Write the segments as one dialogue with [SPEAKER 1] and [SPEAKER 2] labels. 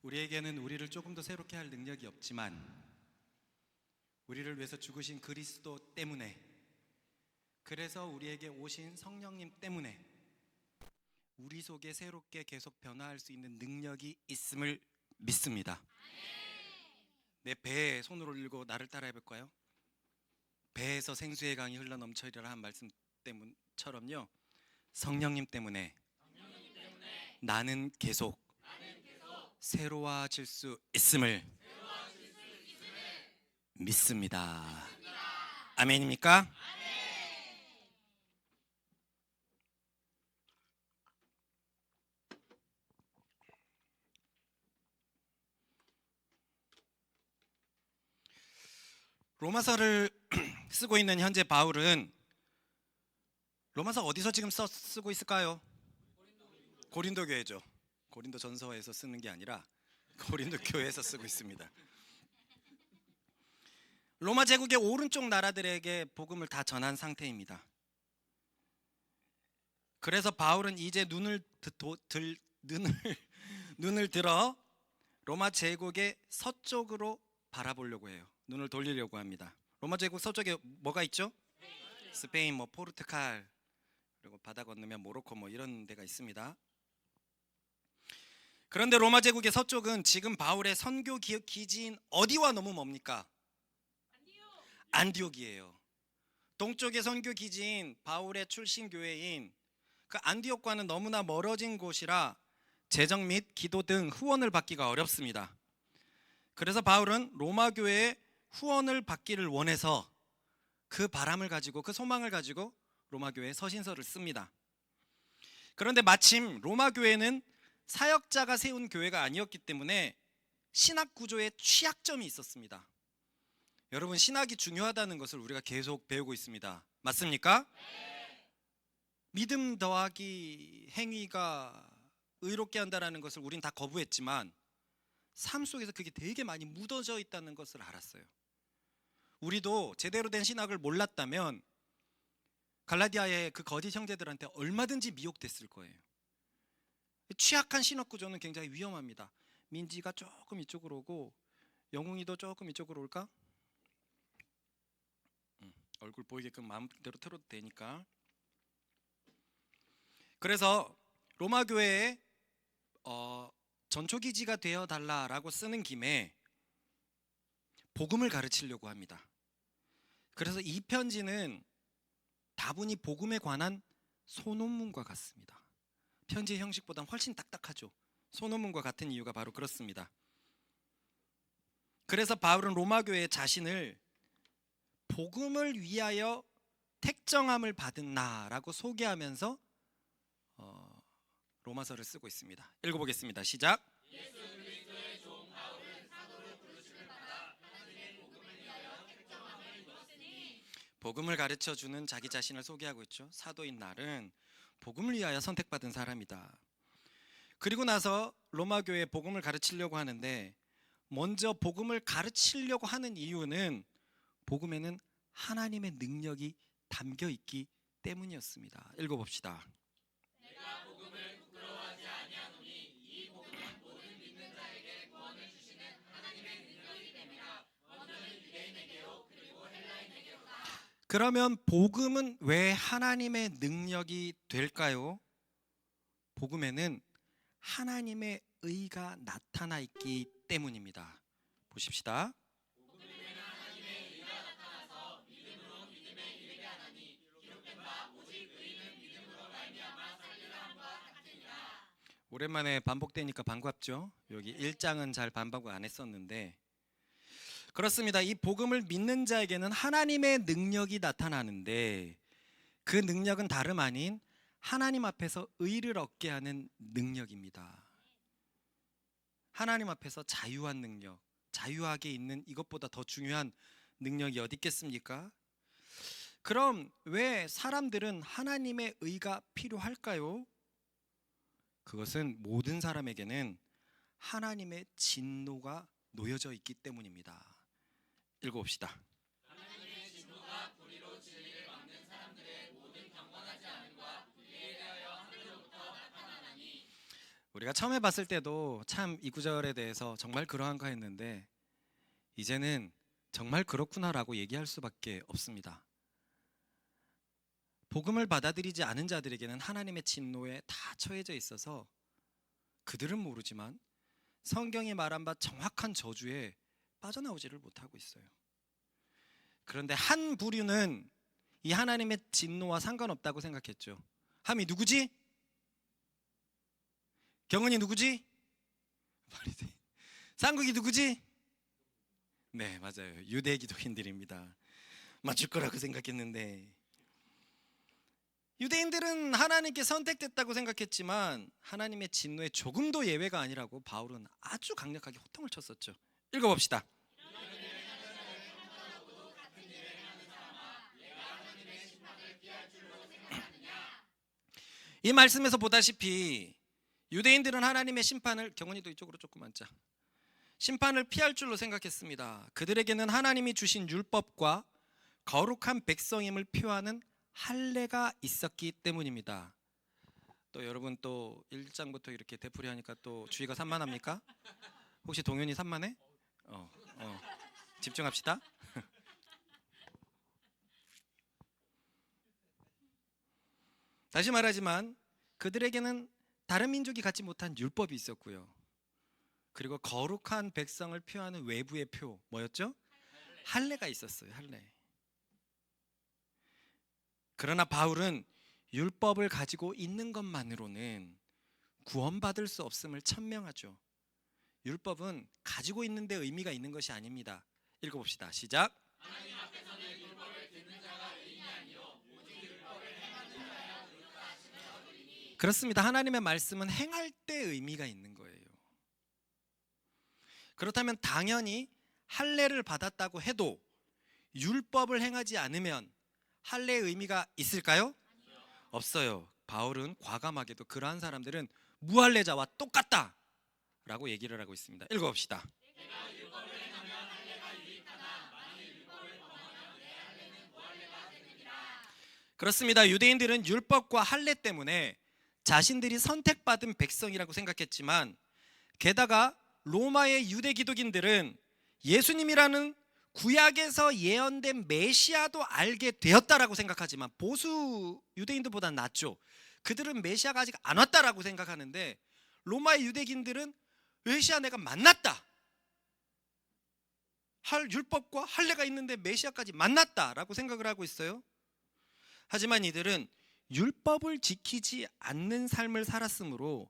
[SPEAKER 1] 우리에게는 우리를 조금 더 새롭게 할 능력이 없지만 우리를 위해서 죽으신 그리스도 때문에, 그래서 우리에게 오신 성령님 때문에 우리 속에 새롭게 계속 변화할 수 있는 능력이 있음을 믿습니다. 내 배에 손을 올리고 나를 따라 해볼까요? 배에서 생수의 강이 흘러넘쳐이리라 한 말씀 때문처럼요, 성령님 때문에 나는 계속 새로워질 수 있음을 믿습니다. 아멘입니까? 로마서를 쓰고 있는 현재 바울은 로마서 어디서 지금 쓰고 있을까요? 고린도 교회죠. 고린도 전서에서 쓰는 게 아니라 고린도 교회에서 쓰고 있습니다. 로마 제국의 오른쪽 나라들에게 복음을 다 전한 상태입니다. 그래서 바울은 이제 눈을 들어 로마 제국의 서쪽으로 바라보려고 해요. 눈을 돌리려고 합니다. 로마 제국 서쪽에 뭐가 있죠? 스페인, 포르투갈, 그리고 바다 건너면 모로코 이런 데가 있습니다. 그런데 로마 제국의 서쪽은 지금 바울의 선교 기지인 어디와 너무 멉니까? 안디옥이에요. 동쪽의 선교 기지인 바울의 출신 교회인 그 안디옥과는 너무나 멀어진 곳이라 재정 및 기도 등 후원을 받기가 어렵습니다. 그래서 바울은 로마 교회의 후원을 받기를 원해서 그 바람을 가지고, 그 소망을 가지고 로마 교회에 서신서를 씁니다. 그런데 마침 로마 교회는 사역자가 세운 교회가 아니었기 때문에 신학 구조에 취약점이 있었습니다. 여러분, 신학이 중요하다는 것을 우리가 계속 배우고 있습니다. 맞습니까? 믿음 더하기 행위가 의롭게 한다는 것을 우린 다 거부했지만 삶 속에서 그게 되게 많이 묻어져 있다는 것을 알았어요. 우리도 제대로 된 신학을 몰랐다면 갈라디아의 그 거짓 형제들한테 얼마든지 미혹됐을 거예요. 취약한 신학 구조는 굉장히 위험합니다. 민지가 조금 이쪽으로 오고 영웅이도 조금 이쪽으로 올까? 얼굴 보이게끔 마음대로 틀어도 되니까. 그래서 로마 교회에 전초기지가 되어달라라고 쓰는 김에 복음을 가르치려고 합니다. 그래서 이 편지는 다분히 복음에 관한 소논문과 같습니다. 편지의 형식보다는 훨씬 딱딱하죠. 소논문과 같은 이유가 바로 그렇습니다. 그래서 바울은 로마 교회 자신을 복음을 위하여 택정함을 받은 나라고 소개하면서 로마서를 쓰고 있습니다. 읽어보겠습니다. 시작. 예수 그리스도의 종 바울은 사도로 부르심을 받아 하나님의 복음을 위하여 택정함을 입었으니, 복음을 가르쳐주는 자기 자신을 소개하고 있죠. 사도인 나는 복음을 위하여 선택받은 사람이다. 그리고 나서 로마 교회에 복음을 가르치려고 하는데, 먼저 복음을 가르치려고 하는 이유는 복음에는 하나님의 능력이 담겨 있기 때문이었습니다. 읽어봅시다. 내가 복음을 부끄러워하지 아니하노니 이 복음은 모든 믿는 자에게 구원을 주시는 하나님의 능력이기 땜이라. 먼저는 유대인에게요 그리고 헬라인에게로다. 그러면 복음은 왜 하나님의 능력이 될까요? 복음에는 하나님의 의가 나타나 있기 때문입니다. 보십시다. 오랜만에 반복되니까 반갑죠? 여기 1장은 잘 반복 안 했었는데, 그렇습니다. 이 복음을 믿는 자에게는 하나님의 능력이 나타나는데, 그 능력은 다름 아닌 하나님 앞에서 의를 얻게 하는 능력입니다. 하나님 앞에서 자유한 능력, 자유하게 있는 이것보다 더 중요한 능력이 어디 있겠습니까? 그럼 왜 사람들은 하나님의 의가 필요할까요? 그것은 모든 사람에게는 하나님의 진노가 놓여져 있기 때문입니다. 읽어봅시다. 하나님의 진노가 불의로 진리를 막는 사람들의 모든 경건하지 않음과 불의에 대하여 하늘로부터 나타나나니. 우리 우리가 처음에 봤을 때도 참 이 구절에 대해서 정말 그러한가 했는데 이제는 정말 그렇구나라고 얘기할 수밖에 없습니다. 복음을 받아들이지 않은 자들에게는 하나님의 진노에 다 처해져 있어서 그들은 모르지만 성경이 말한 바 정확한 저주에 빠져나오지를 못하고 있어요. 그런데 한 부류는 이 하나님의 진노와 상관없다고 생각했죠. 함이 누구지? 경은이 누구지? 상국이 누구지? 네, 맞아요. 유대 기독인들입니다. 맞출 거라고 생각했는데 유대인들은 하나님께 선택됐다고 생각했지만 하나님의 진노에 조금도 예외가 아니라고 바울은 아주 강력하게 호통을 쳤었죠. 읽어봅시다. 이 말씀에서 보다시피 유대인들은 하나님의 심판을, 경은이도 이쪽으로 조금 앉자, 심판을 피할 줄로 생각했습니다. 그들에게는 하나님이 주신 율법과 거룩한 백성임을 표하는 할례가 있었기 때문입니다. 또 여러분 또 1장부터 이렇게 되풀이 하니까 또 주의가 산만합니까? 혹시 동현이 산만해? 집중합시다. 다시 말하지만 그들에게는 다른 민족이 갖지 못한 율법이 있었고요. 그리고 거룩한 백성을 표하는 외부의 표, 뭐였죠? 할례가 있었어요. 할례. 그러나 바울은 율법을 가지고 있는 것만으로는 구원받을 수 없음을 천명하죠. 율법은 가지고 있는 데 의미가 있는 것이 아닙니다. 읽어봅시다. 시작. 하나님 앞에서는 율법을 듣는 자가 의인이 아니요 오직 율법을 행하는 자야 의롭다 하심을 얻으리니. 그렇습니다. 하나님의 말씀은 행할 때 의미가 있는 거예요. 그렇다면 당연히 할례를 받았다고 해도 율법을 행하지 않으면 할례의 의미가 있을까요? 아니요. 없어요. 바울은 과감하게도 그러한 사람들은 무할례자와 똑같다 라고 얘기를 하고 있습니다. 읽어봅시다. 내가 율법을 행하면 할례가 유익하나 만일 율법을 범하면 내 할례는 무할례가 되느니라. 그렇습니다. 유대인들은 율법과 할례 때문에 자신들이 선택받은 백성이라고 생각했지만 게다가 로마의 유대 기독인들은 예수님이라는 구약에서 예언된 메시아도 알게 되었다라고 생각하지만 보수 유대인들보다는 낫죠. 그들은 메시아가 아직 안 왔다라고 생각하는데 로마의 유대인들은 메시아 내가 만났다, 율법과 할례가 있는데 메시아까지 만났다라고 생각을 하고 있어요. 하지만 이들은 율법을 지키지 않는 삶을 살았으므로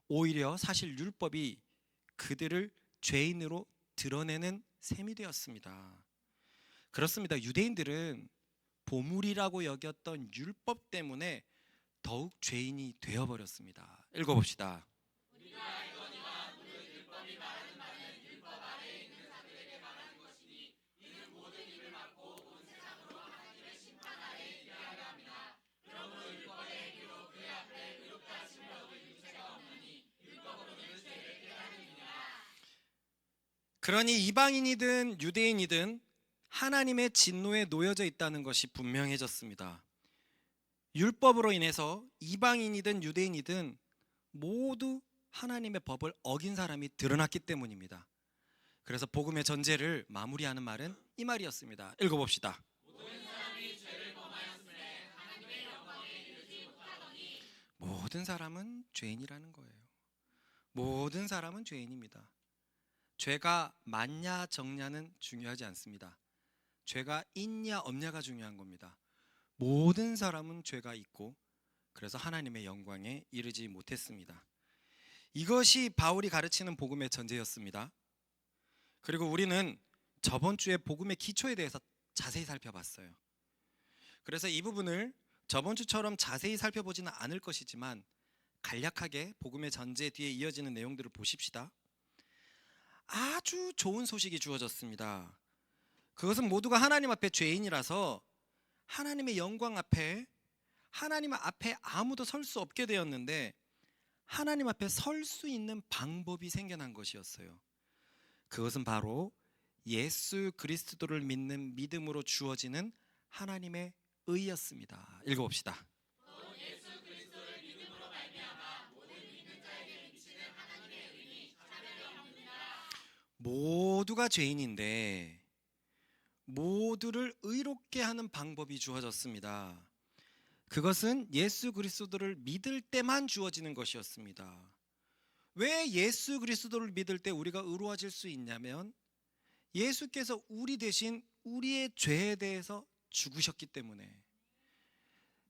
[SPEAKER 1] 오히려 사실 율법이 그들을 죄인으로 드러내는 셈이 되었습니다. 그렇습니다. 유대인들은 보물이라고 여겼던 율법 때문에 더욱 죄인이 되어버렸습니다. 읽어봅시다. 우리가 알거니와 무릇 율법이 말하는 바는 율법 아래에 있는 자들에게 말하는 것이니 이는 모든 입을 막고 온 세상으로 하나님의 심판 아래에 있게 하려 함이라. 그러므로 율법의 행위로 그의 앞에 의롭다 하심을 얻을 유죄가 없느니 율법으로는 죄를 깨달음이니라. 그러니 이방인이든 유대인이든 하나님의 진노에 놓여져 있다는 것이 분명해졌습니다. 율법으로 인해서 이방인이든 유대인이든 모두 하나님의 법을 어긴 사람이 드러났기 때문입니다. 그래서 복음의 전제를 마무리하는 말은 이 말이었습니다. 읽어봅시다. 모든 사람이 죄를 범하였으되 하나님의 영광에 이르지 못하더니. 모든 사람은 죄인이라는 거예요. 모든 사람은 죄인입니다. 죄가 많냐 적냐는 중요하지 않습니다. 죄가 있냐 없냐가 중요한 겁니다. 모든 사람은 죄가 있고 그래서 하나님의 영광에 이르지 못했습니다. 이것이 바울이 가르치는 복음의 전제였습니다. 그리고 우리는 저번 주에 복음의 기초에 대해서 자세히 살펴봤어요. 그래서 이 부분을 저번 주처럼 자세히 살펴보지는 않을 것이지만 간략하게 복음의 전제 뒤에 이어지는 내용들을 보십시다. 아주 좋은 소식이 주어졌습니다. 그것은 모두가 하나님 앞에 죄인이라서 하나님의 영광 앞에, 하나님 앞에 아무도 설 수 없게 되었는데 하나님 앞에 설 수 있는 방법이 생겨난 것이었어요. 그것은 바로 예수 그리스도를 믿는 믿음으로 주어지는 하나님의 의였습니다. 읽어봅시다. 예수 그리스도를 믿음으로 말미암아 모든 믿는 자에게 미치는 모두가 죄인인데 모두를 의롭게 하는 방법이 주어졌습니다. 그것은 예수 그리스도를 믿을 때만 주어지는 것이었습니다. 왜 예수 그리스도를 믿을 때 우리가 의로워질 수 있냐면 예수께서 우리 대신 우리의 죄에 대해서 죽으셨기 때문에,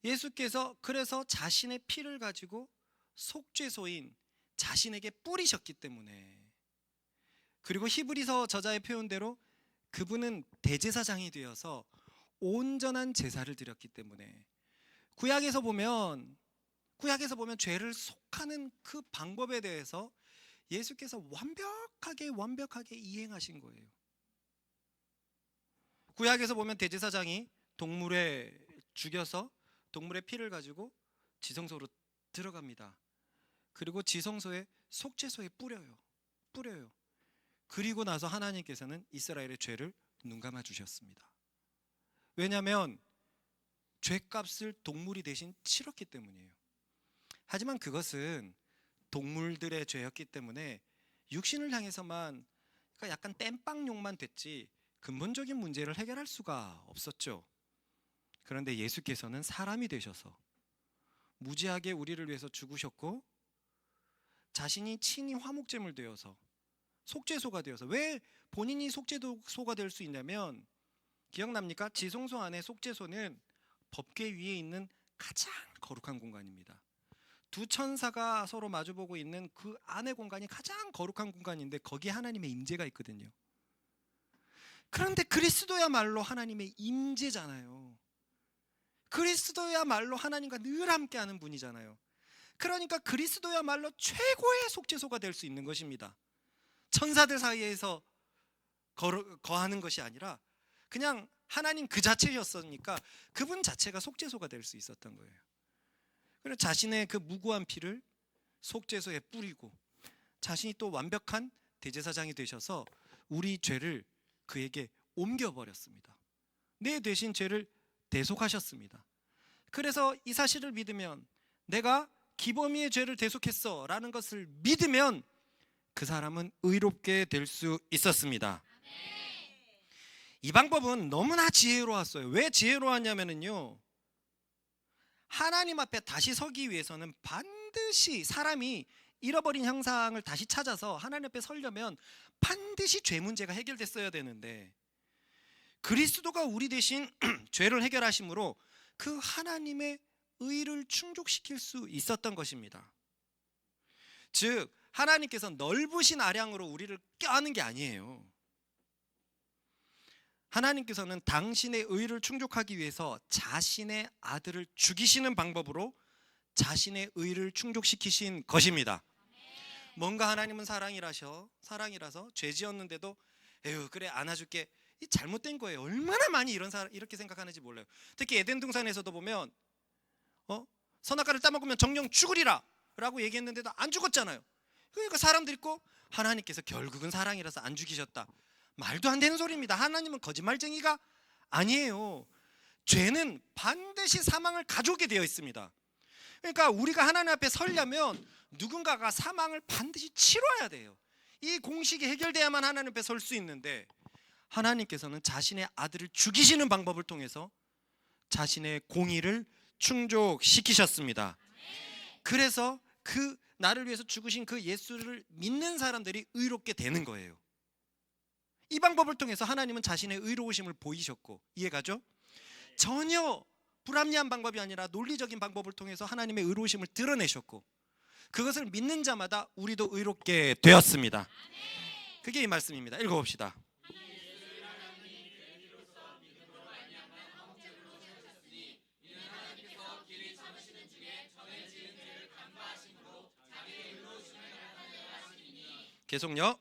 [SPEAKER 1] 예수께서 그래서 자신의 피를 가지고 속죄소인 자신에게 뿌리셨기 때문에, 그리고 히브리서 저자의 표현대로 그분은 대제사장이 되어서 온전한 제사를 드렸기 때문에, 구약에서 보면 죄를 속하는 그 방법에 대해서 예수께서 완벽하게 이행하신 거예요. 구약에서 보면 대제사장이 동물에 죽여서 동물의 피를 가지고 지성소로 들어갑니다. 그리고 지성소에 속죄소에 뿌려요. 그리고 나서 하나님께서는 이스라엘의 죄를 눈감아 주셨습니다. 왜냐하면 죄값을 동물이 대신 치렀기 때문이에요. 하지만 그것은 동물들의 죄였기 때문에 육신을 향해서만, 그러니까 약간 땜빵용만 됐지 근본적인 문제를 해결할 수가 없었죠. 그런데 예수께서는 사람이 되셔서 무지하게 우리를 위해서 죽으셨고, 자신이 친히 화목제물 되어서 속죄소가 되어서, 왜 본인이 속죄소가 될 수 있냐면, 기억납니까? 지성소 안에 속죄소는 법궤 위에 있는 가장 거룩한 공간입니다. 두 천사가 서로 마주보고 있는 그 안의 공간이 가장 거룩한 공간인데 거기에 하나님의 임재가 있거든요. 그런데 그리스도야말로 하나님의 임재잖아요. 그리스도야말로 하나님과 늘 함께하는 분이잖아요. 그러니까 그리스도야말로 최고의 속죄소가 될 수 있는 것입니다. 천사들 사이에서 거하는 것이 아니라 그냥 하나님 그 자체였으니까 그분 자체가 속죄소가 될 수 있었던 거예요. 그래서 자신의 그 무고한 피를 속죄소에 뿌리고 자신이 또 완벽한 대제사장이 되셔서 우리 죄를 그에게 옮겨버렸습니다. 내 대신 죄를 대속하셨습니다. 그래서 이 사실을 믿으면, 내가 기범이의 죄를 대속했어 라는 것을 믿으면 그 사람은 의롭게 될 수 있었습니다. 이 방법은 너무나 지혜로웠어요. 왜 지혜로웠냐면요, 하나님 앞에 다시 서기 위해서는 반드시 사람이 잃어버린 형상을 다시 찾아서 하나님 앞에 서려면 반드시 죄 문제가 해결됐어야 되는데, 그리스도가 우리 대신 죄를 해결하심으로 그 하나님의 의를 충족시킬 수 있었던 것입니다. 즉 하나님께서 넓으신 아량으로 우리를 껴안은 게 아니에요. 하나님께서는 당신의 의를 충족하기 위해서 자신의 아들을 죽이시는 방법으로 자신의 의를 충족시키신 것입니다. 뭔가 하나님은 사랑이라서 죄 지었는데도 에휴 그래 안아줄게, 이 잘못된 거예요. 얼마나 많이 이렇게 생각하는지 몰라요. 특히 에덴 동산에서도 보면 선악과를 따먹으면 정령 죽으리라 라고 얘기했는데도 안 죽었잖아요. 그러니까 사람들이 꼭 하나님께서 결국은 사랑이라서 안 죽이셨다, 말도 안 되는 소리입니다. 하나님은 거짓말쟁이가 아니에요. 죄는 반드시 사망을 가져오게 되어 있습니다. 그러니까 우리가 하나님 앞에 서려면 누군가가 사망을 반드시 치러야 돼요. 이 공식이 해결돼야만 하나님 앞에 설 수 있는데, 하나님께서는 자신의 아들을 죽이시는 방법을 통해서 자신의 공의를 충족시키셨습니다. 그래서 그 나를 위해서 죽으신 그 예수를 믿는 사람들이 의롭게 되는 거예요. 이 방법을 통해서 하나님은 자신의 의로우심을 보이셨고, 이해가죠? 전혀 불합리한 방법이 아니라 논리적인 방법을 통해서 하나님의 의로우심을 드러내셨고, 그것을 믿는 자마다 우리도 의롭게 되었습니다. 그게 이 말씀입니다. 읽어봅시다. 계속요.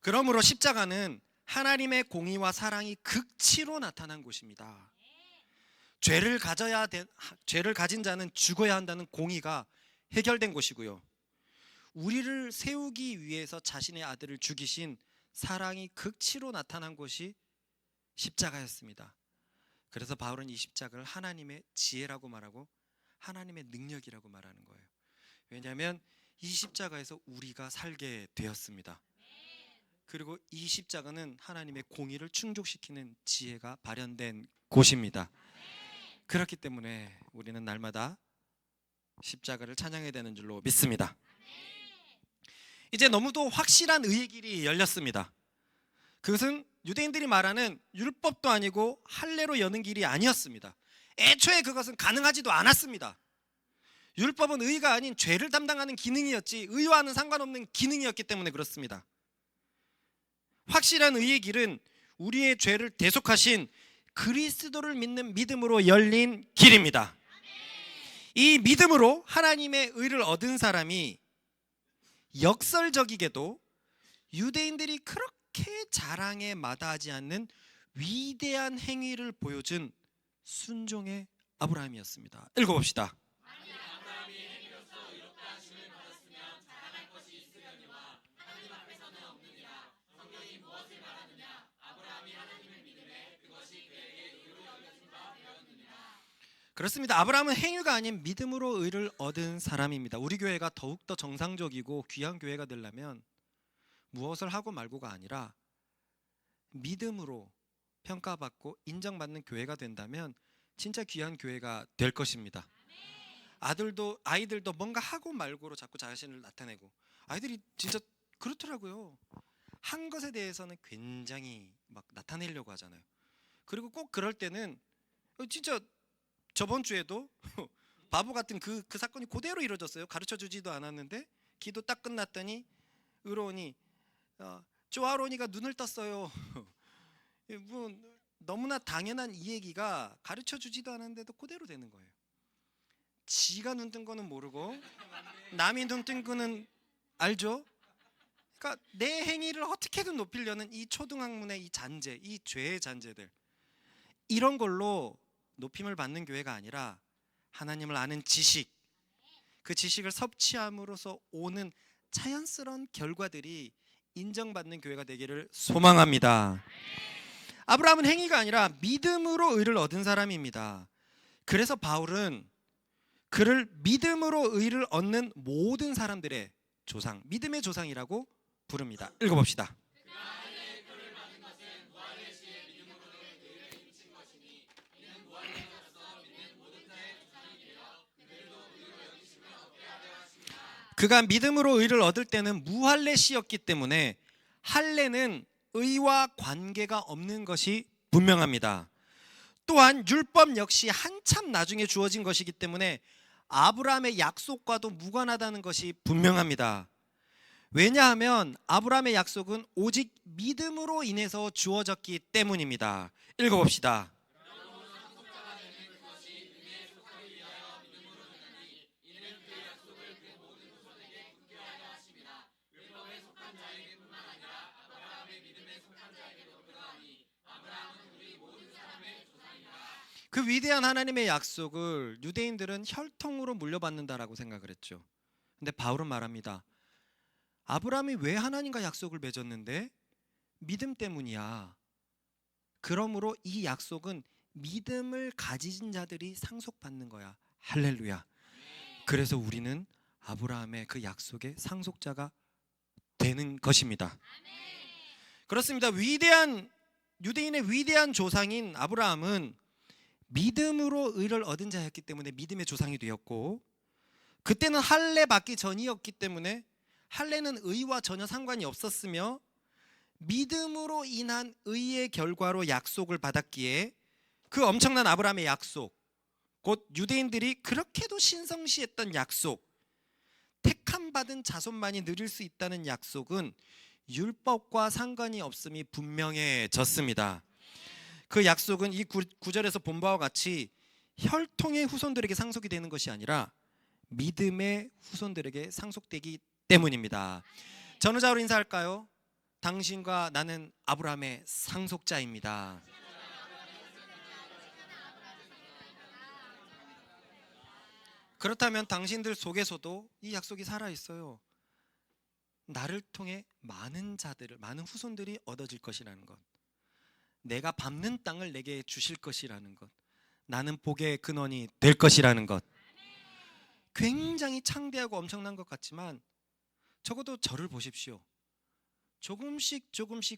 [SPEAKER 1] 그러므로 십자가는 하나님의 공의와 사랑이 극치로 나타난 곳입니다. 죄를 가진 자는 죽어야 한다는 공의가 해결된 곳이고요, 우리를 세우기 위해서 자신의 아들을 죽이신 사랑이 극치로 나타난 곳이 십자가였습니다. 그래서 바울은 이 십자가를 하나님의 지혜라고 말하고 하나님의 능력이라고 말하는 거예요. 왜냐하면 이 십자가에서 우리가 살게 되었습니다. 그리고 이 십자가는 하나님의 공의를 충족시키는 지혜가 발현된 곳입니다. 그렇기 때문에 우리는 날마다 십자가를 찬양해야 되는 줄로 믿습니다. 이제 너무도 확실한 의의 길이 열렸습니다. 그것은 유대인들이 말하는 율법도 아니고 할례로 여는 길이 아니었습니다. 애초에 그것은 가능하지도 않았습니다. 율법은 의가 아닌 죄를 담당하는 기능이었지 의와는 상관없는 기능이었기 때문에 그렇습니다. 확실한 의의 길은 우리의 죄를 대속하신 그리스도를 믿는 믿음으로 열린 길입니다. 이 믿음으로 하나님의 의를 얻은 사람이 역설적이게도 유대인들이 그렇게 자랑에 마다하지 않는 위대한 행위를 보여준 순종의 아브라함이었습니다. 읽어봅시다. 그렇습니다. 아브라함은 행위가 아닌 믿음으로 의를 얻은 사람입니다. 우리 교회가 더욱더 정상적이고 귀한 교회가 되려면 무엇을 하고 말고가 아니라 믿음으로 평가받고 인정받는 교회가 된다면 진짜 귀한 교회가 될 것입니다. 아이들도 뭔가 하고 말고로 자꾸 자신을 나타내고, 아이들이 진짜 그렇더라고요. 한 것에 대해서는 굉장히 막 나타내려고 하잖아요. 그리고 꼭 그럴 때는 진짜 저번 주에도 바보 같은 그 사건이 그대로 이루어졌어요. 가르쳐주지도 않았는데 기도 딱 끝났더니 의로운이 조아론이가 눈을 떴어요. 뭐 너무나 당연한 이 얘기가 가르쳐주지도 않았는데도 그대로 되는 거예요. 지가 눈 뜬 거는 모르고 남이 눈 뜬 거는 알죠. 그러니까 내 행위를 어떻게든 높이려는 이 초등학문의 이 잔재, 이 죄의 잔재들, 이런 걸로 높임을 받는 교회가 아니라 하나님을 아는 지식, 그 지식을 섭취함으로써 오는 자연스러운 결과들이 인정받는 교회가 되기를 소망합니다. 아브라함은 행위가 아니라 믿음으로 의를 얻은 사람입니다. 그래서 바울은 그를 믿음으로 의를 얻는 모든 사람들의 조상, 믿음의 조상이라고 부릅니다. 읽어봅시다. 그가 믿음으로 의를 얻을 때는 무할례시였기 때문에 할례는 의와 관계가 없는 것이 분명합니다. 또한 율법 역시 한참 나중에 주어진 것이기 때문에 아브라함의 약속과도 무관하다는 것이 분명합니다. 왜냐하면 아브라함의 약속은 오직 믿음으로 인해서 주어졌기 때문입니다. 읽어봅시다. 그 위대한 하나님의 약속을 유대인들은 혈통으로 물려받는다라고 생각을 했죠. 근데 바울은 말합니다. 아브라함이 왜 하나님과 약속을 맺었는데? 믿음 때문이야. 그러므로 이 약속은 믿음을 가진 자들이 상속받는 거야. 할렐루야. 그래서 우리는 아브라함의 그 약속의 상속자가 되는 것입니다. 그렇습니다. 유대인의 위대한 조상인 아브라함은 믿음으로 의를 얻은 자였기 때문에 믿음의 조상이 되었고, 그때는 할례 받기 전이었기 때문에 할례는 의와 전혀 상관이 없었으며 믿음으로 인한 의의 결과로 약속을 받았기에 그 엄청난 아브라함의 약속, 곧 유대인들이 그렇게도 신성시했던 약속, 택함 받은 자손만이 누릴 수 있다는 약속은 율법과 상관이 없음이 분명해졌습니다. 그 약속은 이 구절에서 본 바와 같이 혈통의 후손들에게 상속이 되는 것이 아니라 믿음의 후손들에게 상속되기 때문입니다. 전후자로 인사할까요? 당신과 나는 아브라함의 상속자입니다. 그렇다면 당신들 속에서도 이 약속이 살아있어요. 나를 통해 많은 후손들이 얻어질 것이라는 것, 내가 밟는 땅을 내게 주실 것이라는 것, 나는 복의 근원이 될 것이라는 것, 굉장히 창대하고 엄청난 것 같지만 적어도 저를 보십시오. 조금씩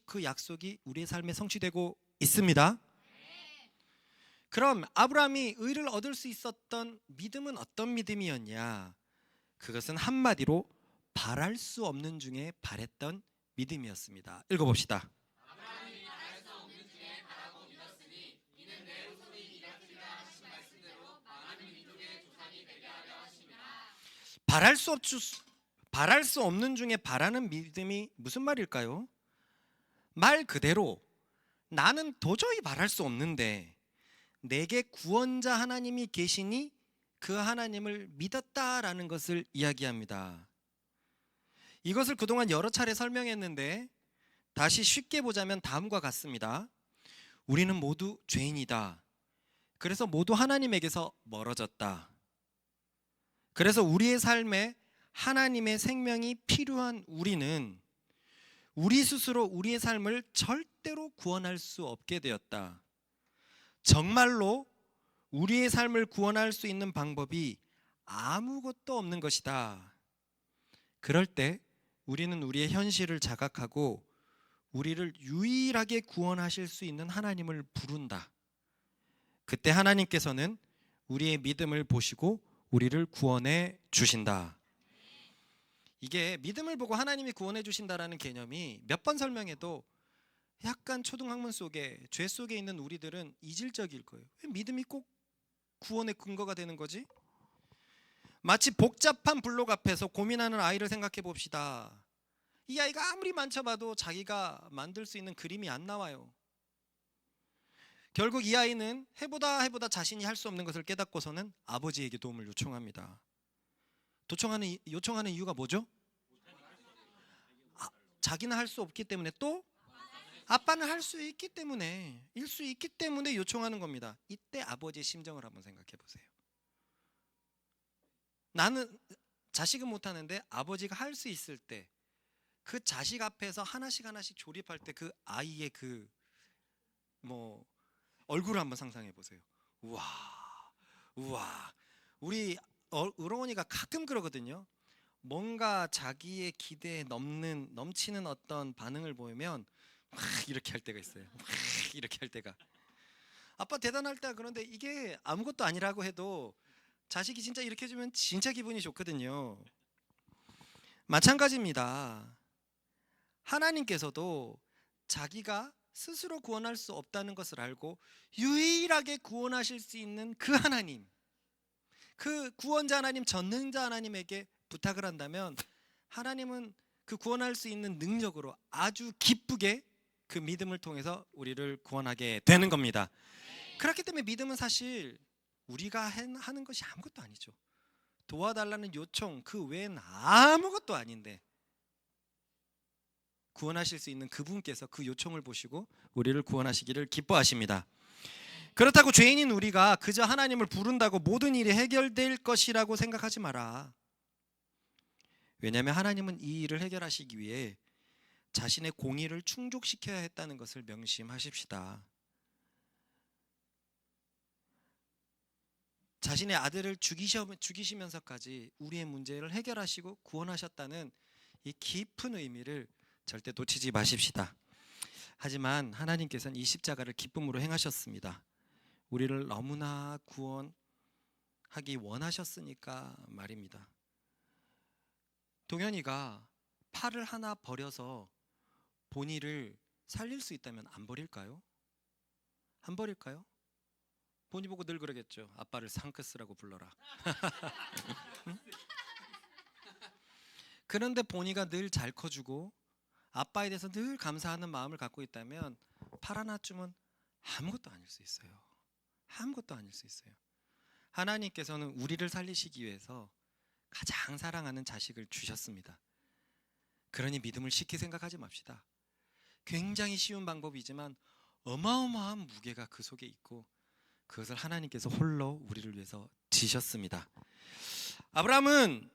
[SPEAKER 1] 그 약속이 우리의 삶에 성취되고 있습니다. 그럼 아브라함이 의를 얻을 수 있었던 믿음은 어떤 믿음이었냐? 그것은 한마디로 바랄 수 없는 중에 바랬던 믿음이었습니다. 읽어봅시다. 바랄 수 없는 중에 바라는 믿음이 무슨 말일까요? 말 그대로 나는 도저히 바랄 수 없는데 내게 구원자 하나님이 계시니 그 하나님을 믿었다라는 것을 이야기합니다. 이것을 그동안 여러 차례 설명했는데 다시 쉽게 보자면 다음과 같습니다. 우리는 모두 죄인이다. 그래서 모두 하나님에게서 멀어졌다. 그래서 우리의 삶에 하나님의 생명이 필요한 우리는 우리 스스로 우리의 삶을 절대로 구원할 수 없게 되었다. 정말로 우리의 삶을 구원할 수 있는 방법이 아무것도 없는 것이다. 그럴 때 우리는 우리의 현실을 자각하고 우리를 유일하게 구원하실 수 있는 하나님을 부른다. 그때 하나님께서는 우리의 믿음을 보시고 우리를 구원해 주신다. 이게 믿음을 보고 하나님이 구원해 주신다라는 개념이 몇 번 설명해도 약간 초등학문 속에 죄 속에 있는 우리들은 이질적일 거예요. 왜 믿음이 꼭 구원의 근거가 되는 거지? 마치 복잡한 블록 앞에서 고민하는 아이를 생각해 봅시다. 이 아이가 아무리 만져봐도 자기가 만들 수 있는 그림이 안 나와요. 결국 이 아이는 해보다 자신이 할 수 없는 것을 깨닫고서는 아버지에게 도움을 요청합니다. 요청하는 이유가 뭐죠? 자기는 할 수 없기 때문에 또 아빠는 할 수 있기 때문에 요청하는 겁니다. 이때 아버지의 심정을 한번 생각해 보세요. 나는 자식은 못하는데 아버지가 할 수 있을 때 그 자식 앞에서 하나씩 조립할 때 그 아이의 얼굴을 한번 상상해 보세요. 우와. 우리 어머니가 가끔 그러거든요. 뭔가 자기의 기대에 넘치는 어떤 반응을 보이면 막 이렇게 할 때가 있어요. 막 이렇게 할 때가. 아빠 대단할 때가 그런데 이게 아무것도 아니라고 해도 자식이 진짜 이렇게 해주면 진짜 기분이 좋거든요. 마찬가지입니다. 하나님께서도 자기가 스스로 구원할 수 없다는 것을 알고 유일하게 구원하실 수 있는 그 하나님, 그 구원자 하나님, 전능자 하나님에게 부탁을 한다면 하나님은 그 구원할 수 있는 능력으로 아주 기쁘게 그 믿음을 통해서 우리를 구원하게 되는 겁니다. 그렇기 때문에 믿음은 사실 우리가 하는 것이 아무것도 아니죠. 도와달라는 요청 그 외엔 아무것도 아닌데 구원하실 수 있는 그분께서 그 요청을 보시고 우리를 구원하시기를 기뻐하십니다. 그렇다고 죄인인 우리가 그저 하나님을 부른다고 모든 일이 해결될 것이라고 생각하지 마라. 왜냐하면 하나님은 이 일을 해결하시기 위해 자신의 공의를 충족시켜야 했다는 것을 명심하십시다. 자신의 아들을 죽이시면서까지 우리의 문제를 해결하시고 구원하셨다는 이 깊은 의미를 절대 놓치지 마십시다. 하지만 하나님께서는 이 십자가를 기쁨으로 행하셨습니다. 우리를 너무나 구원하기 원하셨으니까 말입니다. 동현이가 팔을 하나 버려서 보니를 살릴 수 있다면 안 버릴까요? 안 버릴까요? 보니 보고 늘 그러겠죠. 아빠를 상크스라고 불러라. 그런데 보니가 늘 잘 커주고 아빠에 대해서 늘 감사하는 마음을 갖고 있다면 팔 하나쯤은 아무것도 아닐 수 있어요. 아무것도 아닐 수 있어요. 하나님께서는 우리를 살리시기 위해서 가장 사랑하는 자식을 주셨습니다. 그러니 믿음을 쉽게 생각하지 맙시다. 굉장히 쉬운 방법이지만 어마어마한 무게가 그 속에 있고 그것을 하나님께서 홀로 우리를 위해서 지셨습니다. 아브라함은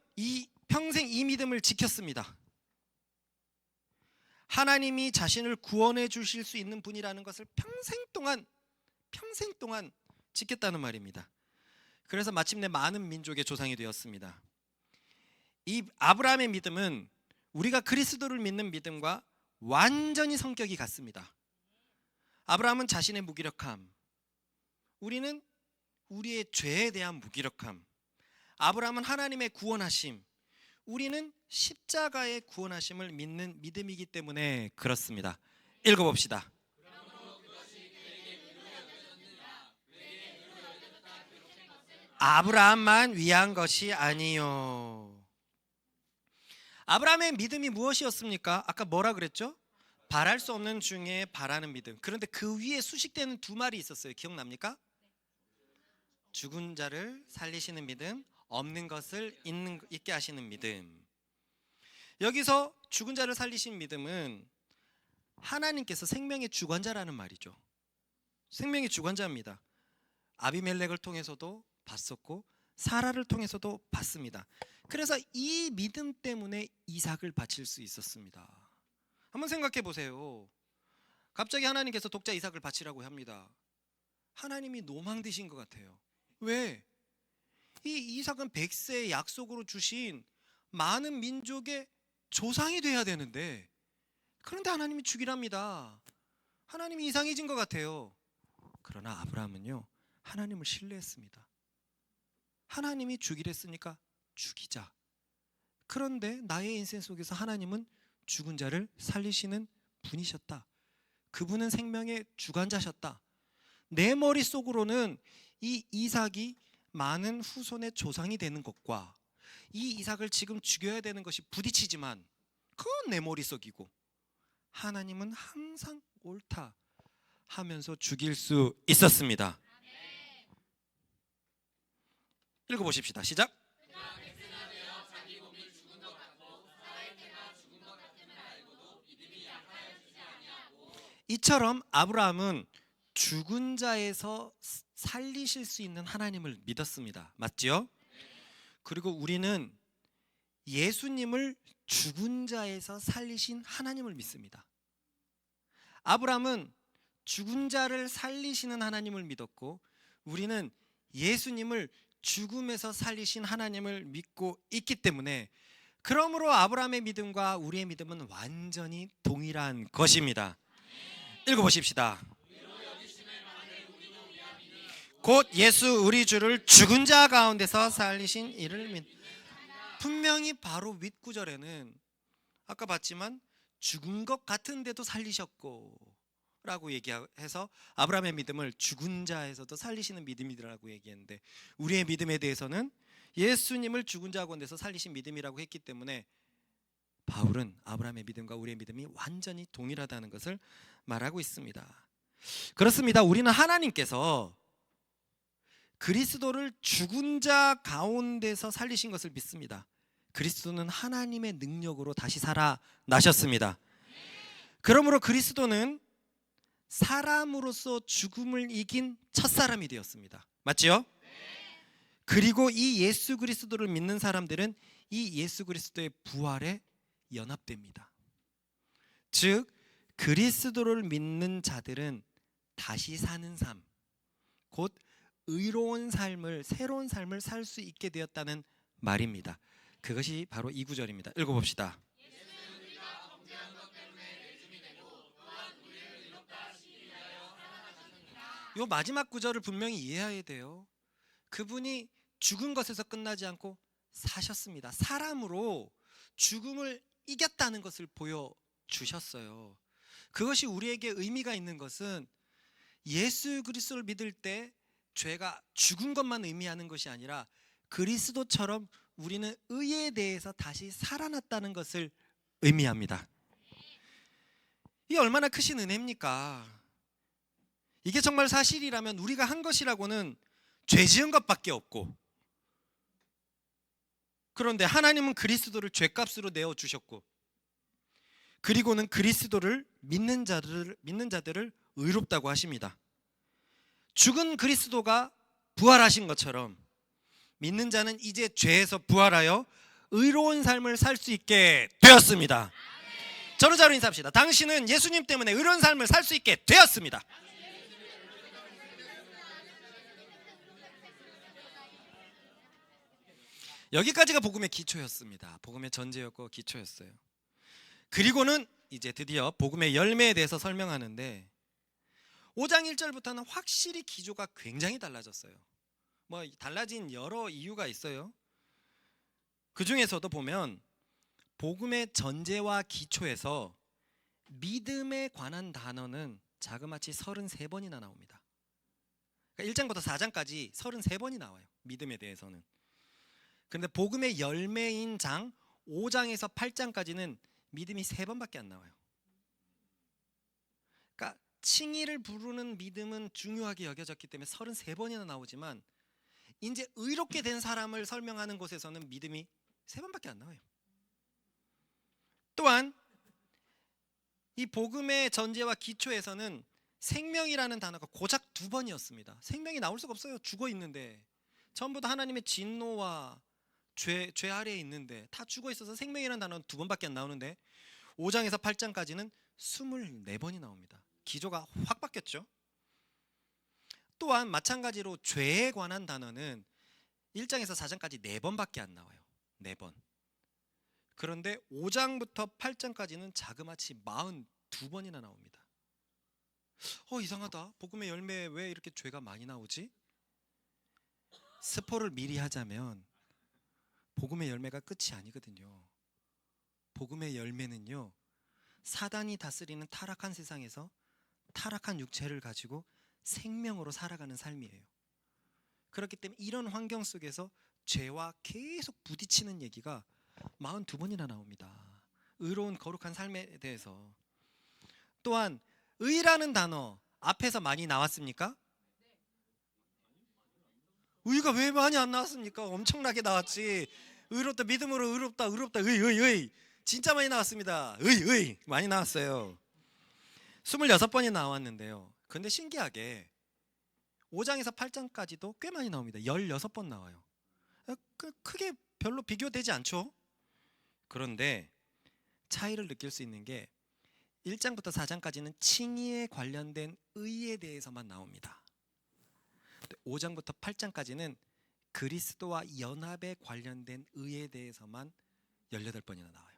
[SPEAKER 1] 평생 이 믿음을 지켰습니다. 하나님이 자신을 구원해 주실 수 있는 분이라는 것을 평생 동안 지켰다는 말입니다. 그래서 마침내 많은 민족의 조상이 되었습니다. 이 아브라함의 믿음은 우리가 그리스도를 믿는 믿음과 완전히 성격이 같습니다. 아브라함은 자신의 무기력함, 우리는 우리의 죄에 대한 무기력함, 아브라함은 하나님의 구원하심, 우리는 십자가의 구원하심을 믿는 믿음이기 때문에 그렇습니다. 읽어봅시다. 아브라함만 위한 것이 아니요. 아브라함의 믿음이 무엇이었습니까? 아까 뭐라 그랬죠? 바랄 수 없는 중에 바라는 믿음. 그런데 그 위에 수식되는 두 말이 있었어요. 기억납니까? 죽은 자를 살리시는 믿음, 없는 것을 있게 하시는 믿음. 여기서 죽은 자를 살리신 믿음은 하나님께서 생명의 주관자라는 말이죠. 생명의 주관자입니다. 아비멜렉을 통해서도 봤었고 사라를 통해서도 봤습니다. 그래서 이 믿음 때문에 이삭을 바칠 수 있었습니다. 한번 생각해 보세요. 갑자기 하나님께서 독자 이삭을 바치라고 합니다. 하나님이 노망드신 것 같아요. 왜? 이 이삭은 백세의 약속으로 주신 많은 민족의 조상이 돼야 되는데, 그런데 하나님이 죽이랍니다. 하나님이 이상해진 것 같아요. 그러나 아브라함은요, 하나님을 신뢰했습니다. 하나님이 죽이랬으니까 죽이자. 그런데 나의 인생 속에서 하나님은 죽은 자를 살리시는 분이셨다. 그분은 생명의 주관자셨다. 내 머릿속으로는 이 이삭이 많은 후손의 조상이 되는 것과 이 이삭을 지금 죽여야 되는 것이 부딪히지만 그건 내 머릿속이고 하나님은 항상 옳다 하면서 죽일 수 있었습니다. 읽어보십시다. 시작. 이처럼 아브라함은 죽은 자에서 살리실 수 있는 하나님을 믿었습니다. 맞지요? 그리고 우리는 예수님을 죽은 자에서 살리신 하나님을 믿습니다. 아브라함은 죽은 자를 살리시는 하나님을 믿었고 우리는 예수님을 죽음에서 살리신 하나님을 믿고 있기 때문에, 그러므로 아브라함의 믿음과 우리의 믿음은 완전히 동일한 것입니다. 읽어보십시다. 곧 예수 우리 주를 죽은 자 가운데서 살리신 이를 믿. 분명히 바로 윗구절에는 아까 봤지만 죽은 것 같은데도 살리셨고 라고 얘기해서 아브라함의 믿음을 죽은 자에서도 살리시는 믿음이라고 얘기했는데, 우리의 믿음에 대해서는 예수님을 죽은 자 가운데서 살리신 믿음이라고 했기 때문에 바울은 아브라함의 믿음과 우리의 믿음이 완전히 동일하다는 것을 말하고 있습니다. 그렇습니다. 우리는 하나님께서 그리스도를 죽은 자 가운데서 살리신 것을 믿습니다. 그리스도는 하나님의 능력으로 다시 살아나셨습니다. 그러므로 그리스도는 사람으로서 죽음을 이긴 첫사람이 되었습니다. 맞지요? 그리고 이 예수 그리스도를 믿는 사람들은 이 예수 그리스도의 부활에 연합됩니다. 즉 그리스도를 믿는 자들은 다시 사는 삶, 곧 의로운 삶을, 새로운 삶을 살 수 있게 되었다는 말입니다. 그것이 바로 이 구절입니다. 읽어봅시다. 이 마지막 구절을 분명히 이해해야 돼요. 그분이 죽은 것에서 끝나지 않고 사셨습니다. 사람으로 죽음을 이겼다는 것을 보여주셨어요. 그것이 우리에게 의미가 있는 것은 예수 그리스도를 믿을 때 죄가 죽은 것만 의미하는 것이 아니라 그리스도처럼 우리는 의에 대해서 다시 살아났다는 것을 의미합니다. 이게 얼마나 크신 은혜입니까? 이게 정말 사실이라면 우리가 한 것이라고는 죄 지은 것밖에 없고, 그런데 하나님은 그리스도를 죄값으로 내어주셨고, 그리고는 그리스도를 믿는 자들을 의롭다고 하십니다. 죽은 그리스도가 부활하신 것처럼 믿는 자는 이제 죄에서 부활하여 의로운 삶을 살 수 있게 되었습니다. 저로 인사합시다. 당신은 예수님 때문에 의로운 삶을 살 수 있게 되었습니다. 여기까지가 복음의 기초였습니다. 복음의 전제였고 기초였어요. 그리고는 이제 드디어 복음의 열매에 대해서 설명하는데 5장 1절부터는 확실히 기조가 굉장히 달라졌어요. 뭐 달라진 여러 이유가 있어요. 그 중에서도 보면 복음의 전제와 기초에서 믿음에 관한 단어는 자그마치 33번이나 나옵니다. 그러니까 1장부터 4장까지 33번이 나와요. 믿음에 대해서는. 그런데 복음의 열매인 장 5장에서 8장까지는 믿음이 3번밖에 안 나와요. 그러니까 칭의를 부르는 믿음은 중요하게 여겨졌기 때문에 33번이나 나오지만 이제 의롭게 된 사람을 설명하는 곳에서는 믿음이 3번밖에 안 나와요. 또한 이 복음의 전제와 기초에서는 생명이라는 단어가 고작 2번이었습니다. 생명이 나올 수가 없어요. 죽어 있는데 전부 다 하나님의 진노와 죄 아래에 있는데 다 죽어 있어서 생명이라는 단어는 2번밖에 안 나오는데 5장에서 8장까지는 24번이 나옵니다. 기조가 확 바뀌었죠. 또한 마찬가지로 죄에 관한 단어는 1장에서 4장까지 4번밖에 안 나와요. 4번. 그런데 5장부터 8장까지는 자그마치 42번이나 나옵니다. 이상하다. 복음의 열매에 왜 이렇게 죄가 많이 나오지? 스포를 미리 하자면 복음의 열매가 끝이 아니거든요. 복음의 열매는요, 사단이 다스리는 타락한 세상에서 타락한 육체를 가지고 생명으로 살아가는 삶이에요. 그렇기 때문에 이런 환경 속에서 죄와 계속 부딪히는 얘기가 42번이나 나옵니다. 의로운 거룩한 삶에 대해서. 또한 의라는 단어 앞에서 많이 나왔습니까? 의가 왜 많이 안 나왔습니까? 엄청나게 나왔지. 의롭다, 믿음으로 의롭다, 의 진짜 많이 나왔습니다. 의 많이 나왔어요. 26번이 나왔는데요. 근데 신기하게 5장에서 8장까지도 꽤 많이 나옵니다. 16번 나와요. 크게 별로 비교되지 않죠? 그런데 차이를 느낄 수 있는 게 1장부터 4장까지는 칭의에 관련된 의에 대해서만 나옵니다. 5장부터 8장까지는 그리스도와 연합에 관련된 의에 대해서만 18번이나 나와요.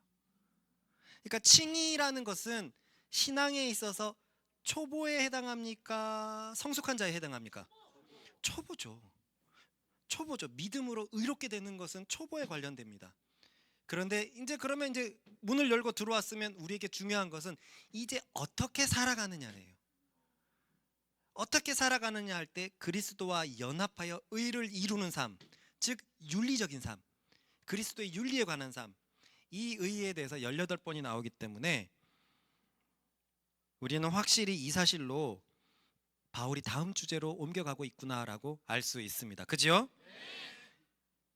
[SPEAKER 1] 그러니까 칭의라는 것은 신앙에 있어서 초보에 해당합니까? 성숙한 자에 해당합니까? 초보죠. 믿음으로 의롭게 되는 것은 초보에 관련됩니다. 그런데 그러면 문을 열고 들어왔으면 우리에게 중요한 것은 이제 어떻게 살아가느냐예요. 어떻게 살아가느냐 할 때 그리스도와 연합하여 의를 이루는 삶, 즉 윤리적인 삶, 그리스도의 윤리에 관한 삶, 이 의에 대해서 18번이 나오기 때문에 우리는 확실히 이 사실로 바울이 다음 주제로 옮겨가고 있구나라고 알 수 있습니다. 그죠?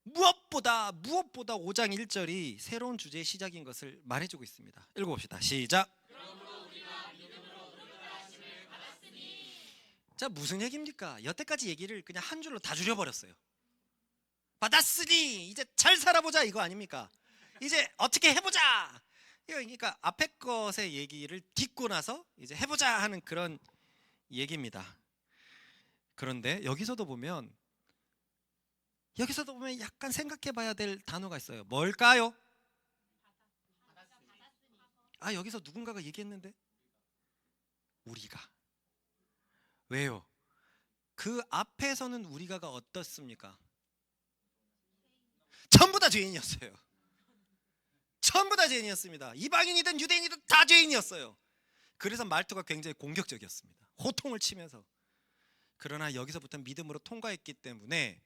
[SPEAKER 1] 무엇보다 5장 1절이 새로운 주제의 시작인 것을 말해주고 있습니다. 읽어봅시다. 시작. 자, 무슨 얘기입니까? 여태까지 얘기를 그냥 한 줄로 다 줄여버렸어요. 받았으니 이제 잘 살아보자 이거 아닙니까? 이제 어떻게 해보자. 그러니까 앞에 것의 얘기를 딛고 나서 이제 해보자 하는 그런 얘기입니다. 그런데 여기서도 보면 약간 생각해봐야 될 단어가 있어요. 뭘까요? 여기서 누군가가 얘기했는데 우리가. 왜요? 그 앞에서는 우리가가 어떻습니까? 전부 다 죄인이었어요. 전부 다 죄인이었습니다. 이방인이든 유대인이든 다 죄인이었어요. 그래서 말투가 굉장히 공격적이었습니다. 호통을 치면서. 그러나 여기서부터 믿음으로 통과했기 때문에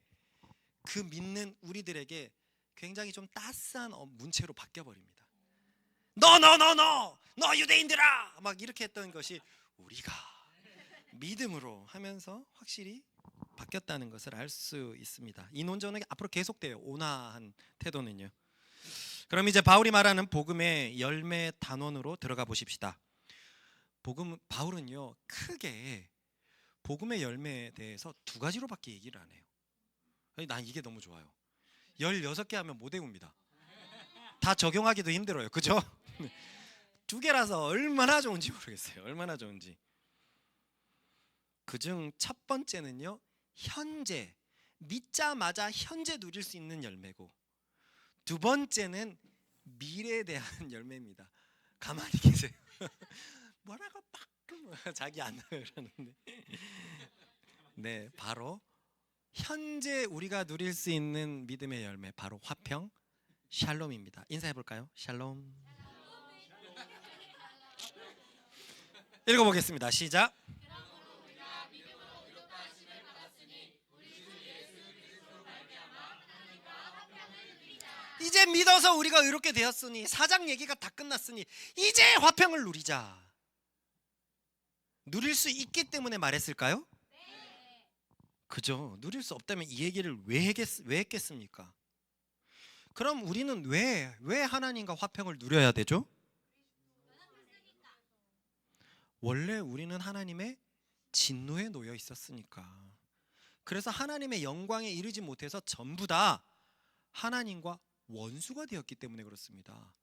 [SPEAKER 1] 그 믿는 우리들에게 굉장히 좀 따스한 문체로 바뀌어버립니다. 너 유대인들아 막 이렇게 했던 것이 우리가 믿음으로 하면서 확실히 바뀌었다는 것을 알 수 있습니다. 이 논쟁은 앞으로 계속돼요. 온화한 태도는요. 그럼 이제 바울이 말하는 복음의 열매 단원으로 들어가 보십시다. 바울은요 크게 복음의 열매에 대해서 2가지로밖에 얘기를 안 해요. 난 이게 너무 좋아요. 16개 하면 못 외웁니다. 다 적용하기도 힘들어요. 그죠? 2개라서 얼마나 좋은지 모르겠어요. 얼마나 좋은지. 그중 첫 번째는요, 현재 믿자마자 현재 누릴 수 있는 열매고, 두 번째는 미래에 대한 열매입니다. 가만히 계세요. 뭐라고 딱 자기 안 나요 그러는데. 네, 바로 현재 우리가 누릴 수 있는 믿음의 열매, 바로 화평, 샬롬입니다. 인사해 볼까요? 샬롬. 읽어보겠습니다. 시작. 이제 믿어서 우리가 의롭게 되었으니, 4장 얘기가 다 끝났으니 이제 화평을 누리자. 누릴 수 있기 때문에 말했을까요? 그죠. 누릴 수 없다면 이 얘기를 왜 했겠습니까? 그럼 우리는 왜 하나님과 화평을 누려야 되죠? 원래 우리는 하나님의 진노에 놓여 있었으니까. 그래서 하나님의 영광에 이르지 못해서 전부 다 하나님과 원수가 되었기 때문에 그렇습니다.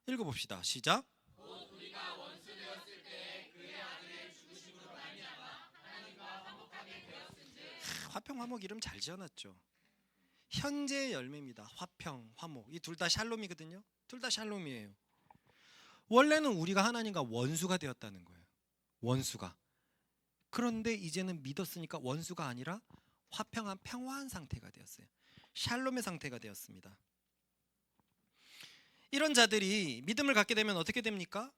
[SPEAKER 1] 읽어봅시다. 시작. 우리가 원수 되었을 때 그의 아들의 죽으심으로 말미암아 하나님과 화목하게 되었은즉. 화평 화목 이름 잘 지어놨죠. 현재의 열매입니다. 화평 화목, 이 둘 다 샬롬이거든요. 둘 다 샬롬이에요. 원래는 우리가 하나님과 원수가 되었다는 거예요. 원수가. 그런데 이제는 믿었으니까 원수가 아니라 화평한 평화한 상태가 되었어요. 샬롬의 상태가 되었습니다. 이런 자들이 믿음을 갖게 되면 어떻게 됩니까?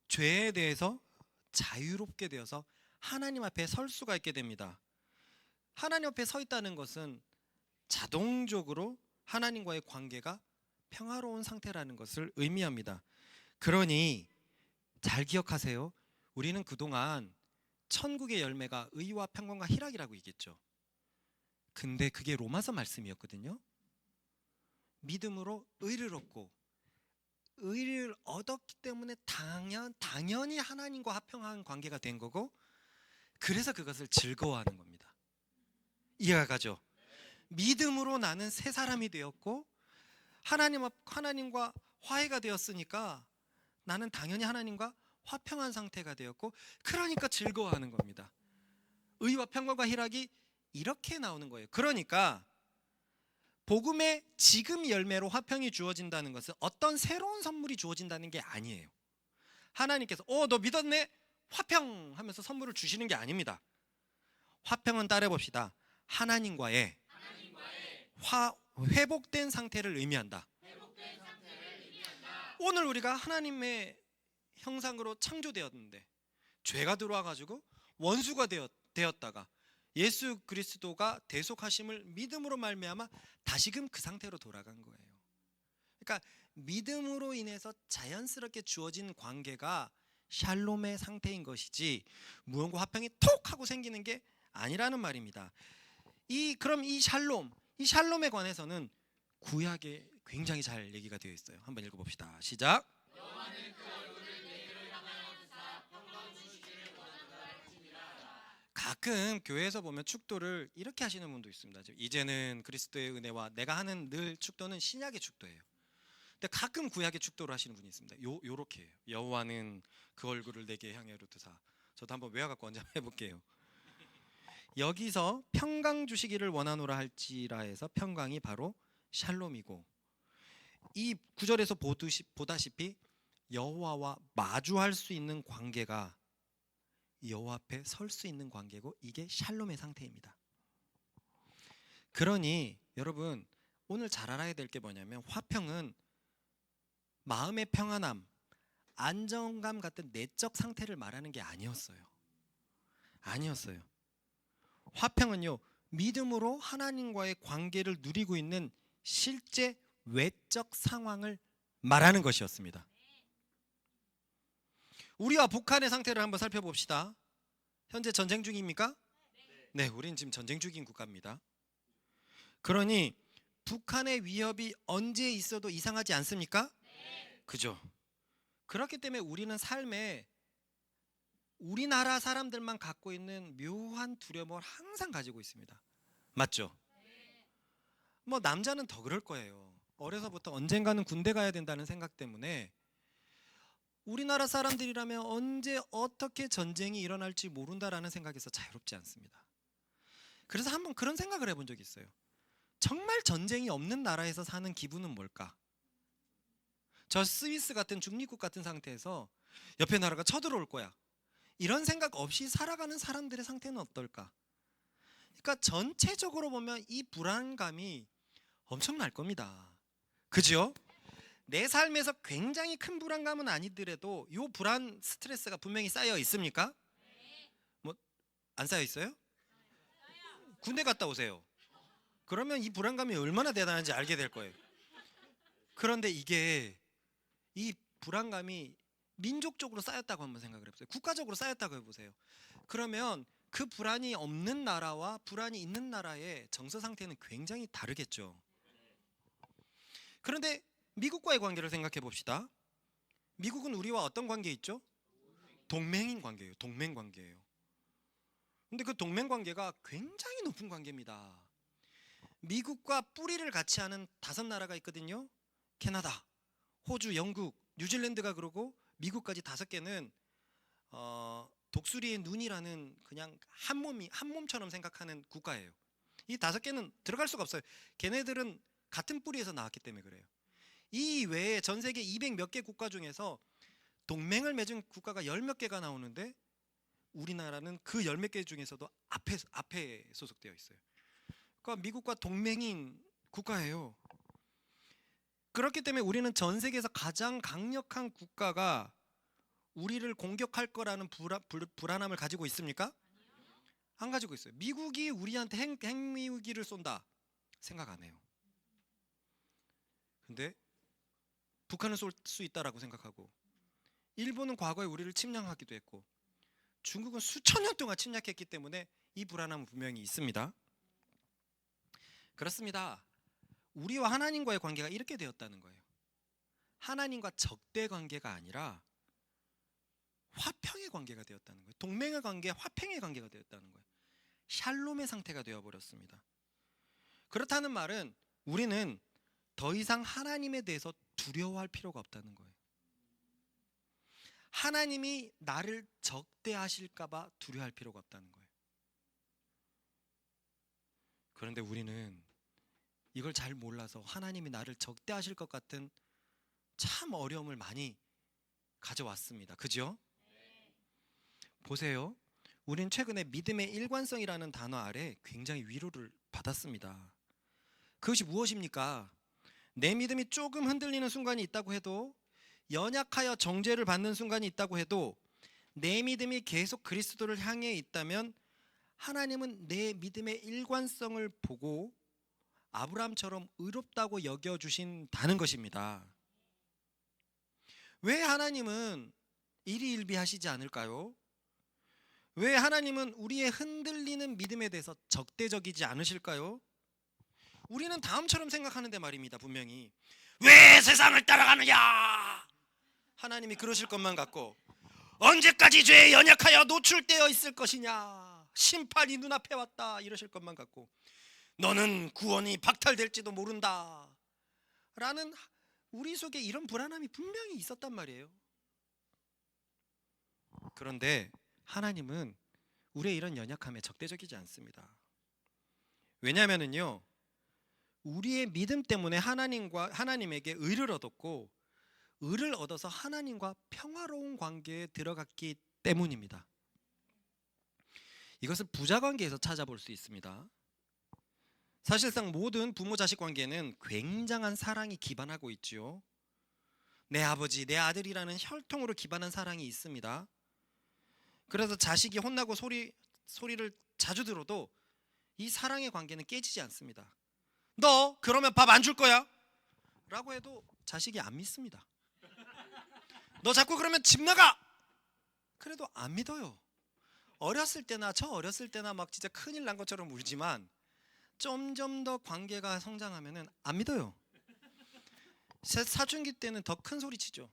[SPEAKER 1] 죄에 대해서 자유롭게 되어서 하나님 앞에 설 수가 있게 됩니다. 하나님 앞에 서 있다는 것은 자동적으로 하나님과의 관계가 평화로운 상태라는 것을 의미합니다. 그러니 잘 기억하세요. 우리는 그동안 천국의 열매가 의와 평강과 희락이라고 얘기했죠. 근데 그게 로마서 말씀이었거든요. 믿음으로 의를 얻고, 의를 얻었기 때문에 당연히 하나님과 화평한 관계가 된 거고, 그래서 그것을 즐거워하는 겁니다. 이해가 가죠? 믿음으로 나는 새 사람이 되었고 하나님과 화해가 되었으니까 나는 당연히 하나님과 화평한 상태가 되었고, 그러니까 즐거워하는 겁니다. 의와 평강과 희락이 이렇게 나오는 거예요. 그러니까 복음의 지금 열매로 화평이 주어진다는 것은 어떤 새로운 선물이 주어진다는 게 아니에요. 하나님께서 너 믿었네? 화평 하면서 선물을 주시는 게 아닙니다. 화평은 따라해봅시다. 하나님과의 회복된 상태를 의미한다. 오늘 우리가 하나님의 형상으로 창조되었는데 죄가 들어와가지고 원수가 되었다가 예수 그리스도가 대속하심을 믿음으로 말미암아 다시금 그 상태로 돌아간 거예요. 그러니까 믿음으로 인해서 자연스럽게 주어진 관계가 샬롬의 상태인 것이지 무언가 화평이 톡 하고 생기는 게 아니라는 말입니다. 그럼 이 샬롬에 관해서는 구약에 굉장히 잘 얘기가 되어 있어요. 한번 읽어봅시다. 시작. 여호와는 그 얼굴을 내게로 향하여 드사 평강 주시기를 원하노라 할지니라. 가끔 교회에서 보면 축도를 이렇게 하시는 분도 있습니다. 이제는 그리스도의 은혜와 내가 하는 늘 축도는 신약의 축도예요. 근데 가끔 구약의 축도를 하시는 분이 있습니다. 요렇게 해요. 여호와는 그 얼굴을 내게 향하여 드사. 저도 한번 외워갖고 언제 한번 해볼게요. 여기서 평강 주시기를 원하노라 할지라 해서 평강이 바로 샬롬이고, 이 구절에서 보다시피 여호와와 마주할 수 있는 관계가 여호와 앞에 설 수 있는 관계고, 이게 샬롬의 상태입니다. 그러니 여러분 오늘 잘 알아야 될 게 뭐냐면, 화평은 마음의 평안함, 안정감 같은 내적 상태를 말하는 게 아니었어요. 화평은요, 믿음으로 하나님과의 관계를 누리고 있는 실제 외적 상황을 말하는 것이었습니다. 우리와 북한의 상태를 한번 살펴봅시다. 현재 전쟁 중입니까? 네, 우리는 지금 전쟁 중인 국가입니다. 그러니 북한의 위협이 언제 있어도 이상하지 않습니까? 그죠? 그렇기 때문에 우리는 삶에 우리나라 사람들만 갖고 있는 묘한 두려움을 항상 가지고 있습니다. 맞죠? 뭐 남자는 더 그럴 거예요. 어려서부터 언젠가는 군대 가야 된다는 생각 때문에 우리나라 사람들이라면 언제 어떻게 전쟁이 일어날지 모른다라는 생각에서 자유롭지 않습니다. 그래서 한번 그런 생각을 해본 적이 있어요. 정말 전쟁이 없는 나라에서 사는 기분은 뭘까? 저 스위스 같은 중립국 같은 상태에서 옆에 나라가 쳐들어올 거야. 이런 생각 없이 살아가는 사람들의 상태는 어떨까? 그러니까 전체적으로 보면 이 불안감이 엄청날 겁니다. 그죠? 내 삶에서 굉장히 큰 불안감은 아니더라도 이 불안 스트레스가 분명히 쌓여 있습니까? 뭐 안 쌓여 있어요? 군대 갔다 오세요. 그러면 이 불안감이 얼마나 대단한지 알게 될 거예요. 그런데 이 불안감이 민족적으로 쌓였다고 한번 생각을 해보세요. 국가적으로 쌓였다고 해보세요. 그러면 그 불안이 없는 나라와 불안이 있는 나라의 정서 상태는 굉장히 다르겠죠. 그런데 미국과의 관계를 생각해 봅시다. 미국은 우리와 어떤 관계 있죠? 동맹인 관계예요. 동맹 관계예요. 근데 그 동맹 관계가 굉장히 높은 관계입니다. 미국과 뿌리를 같이 하는 5나라가 있거든요. 캐나다, 호주, 영국, 뉴질랜드가 그러고 미국까지 5개는 독수리의 눈이라는 그냥 한 몸처럼 생각하는 국가예요. 이 5개는 들어갈 수가 없어요. 걔네들은 같은 뿌리에서 나왔기 때문에 그래요. 이 외에 전 세계 200 몇 개 국가 중에서 동맹을 맺은 국가가 10 몇 개가 나오는데 우리나라는 그 10 몇 개 중에서도 앞에 소속되어 있어요. 그러니까 미국과 동맹인 국가예요. 그렇기 때문에 우리는 전 세계에서 가장 강력한 국가가 우리를 공격할 거라는 불안함을 가지고 있습니까? 안 가지고 있어요. 미국이 우리한테 핵무기를 쏜다 생각 안 해요. 근데 북한은 쏠 수 있다라고 생각하고, 일본은 과거에 우리를 침략하기도 했고, 중국은 수천 년 동안 침략했기 때문에 이 불안함은 분명히 있습니다. 그렇습니다. 우리와 하나님과의 관계가 이렇게 되었다는 거예요. 하나님과 적대 관계가 아니라 화평의 관계가 되었다는 거예요. 동맹의 관계, 화평의 관계가 되었다는 거예요. 샬롬의 상태가 되어버렸습니다. 그렇다는 말은 우리는 더 이상 하나님에 대해서 두려워할 필요가 없다는 거예요. 하나님이 나를 적대하실까봐 두려워할 필요가 없다는 거예요. 그런데 우리는 이걸 잘 몰라서 하나님이 나를 적대하실 것 같은 참 어려움을 많이 가져왔습니다. 그죠? 보세요. 우린 최근에 믿음의 일관성이라는 단어 아래 굉장히 위로를 받았습니다. 그것이 무엇입니까? 내 믿음이 조금 흔들리는 순간이 있다고 해도, 연약하여 정죄를 받는 순간이 있다고 해도, 내 믿음이 계속 그리스도를 향해 있다면 하나님은 내 믿음의 일관성을 보고 아브라함처럼 의롭다고 여겨주신다는 것입니다. 왜 하나님은 일희일비하시지 않을까요? 왜 하나님은 우리의 흔들리는 믿음에 대해서 적대적이지 않으실까요? 우리는 다음처럼 생각하는데 말입니다. 분명히 왜 세상을 따라가느냐, 하나님이 그러실 것만 같고, 언제까지 죄에 연약하여 노출되어 있을 것이냐, 심판이 눈앞에 왔다 이러실 것만 같고, 너는 구원이 박탈될지도 모른다 라는 우리 속에 이런 불안함이 분명히 있었단 말이에요. 그런데 하나님은 우리의 이런 연약함에 적대적이지 않습니다. 왜냐하면요, 우리의 믿음 때문에 하나님에게 의를 얻었고, 의를 얻어서 하나님과 평화로운 관계에 들어갔기 때문입니다. 이것을 부자 관계에서 찾아볼 수 있습니다. 사실상 모든 부모 자식 관계는 굉장한 사랑이 기반하고 있지요. 내 아버지, 내 아들이라는 혈통으로 기반한 사랑이 있습니다. 그래서 자식이 혼나고 소리를 자주 들어도 이 사랑의 관계는 깨지지 않습니다. 너 그러면 밥 안 줄 거야? 라고 해도 자식이 안 믿습니다. 너 자꾸 그러면 집 나가! 그래도 안 믿어요. 어렸을 때나 막 진짜 큰일 난 것처럼 울지만 점점 더 관계가 성장하면은 안 믿어요. 사춘기 때는 더 큰 소리 치죠.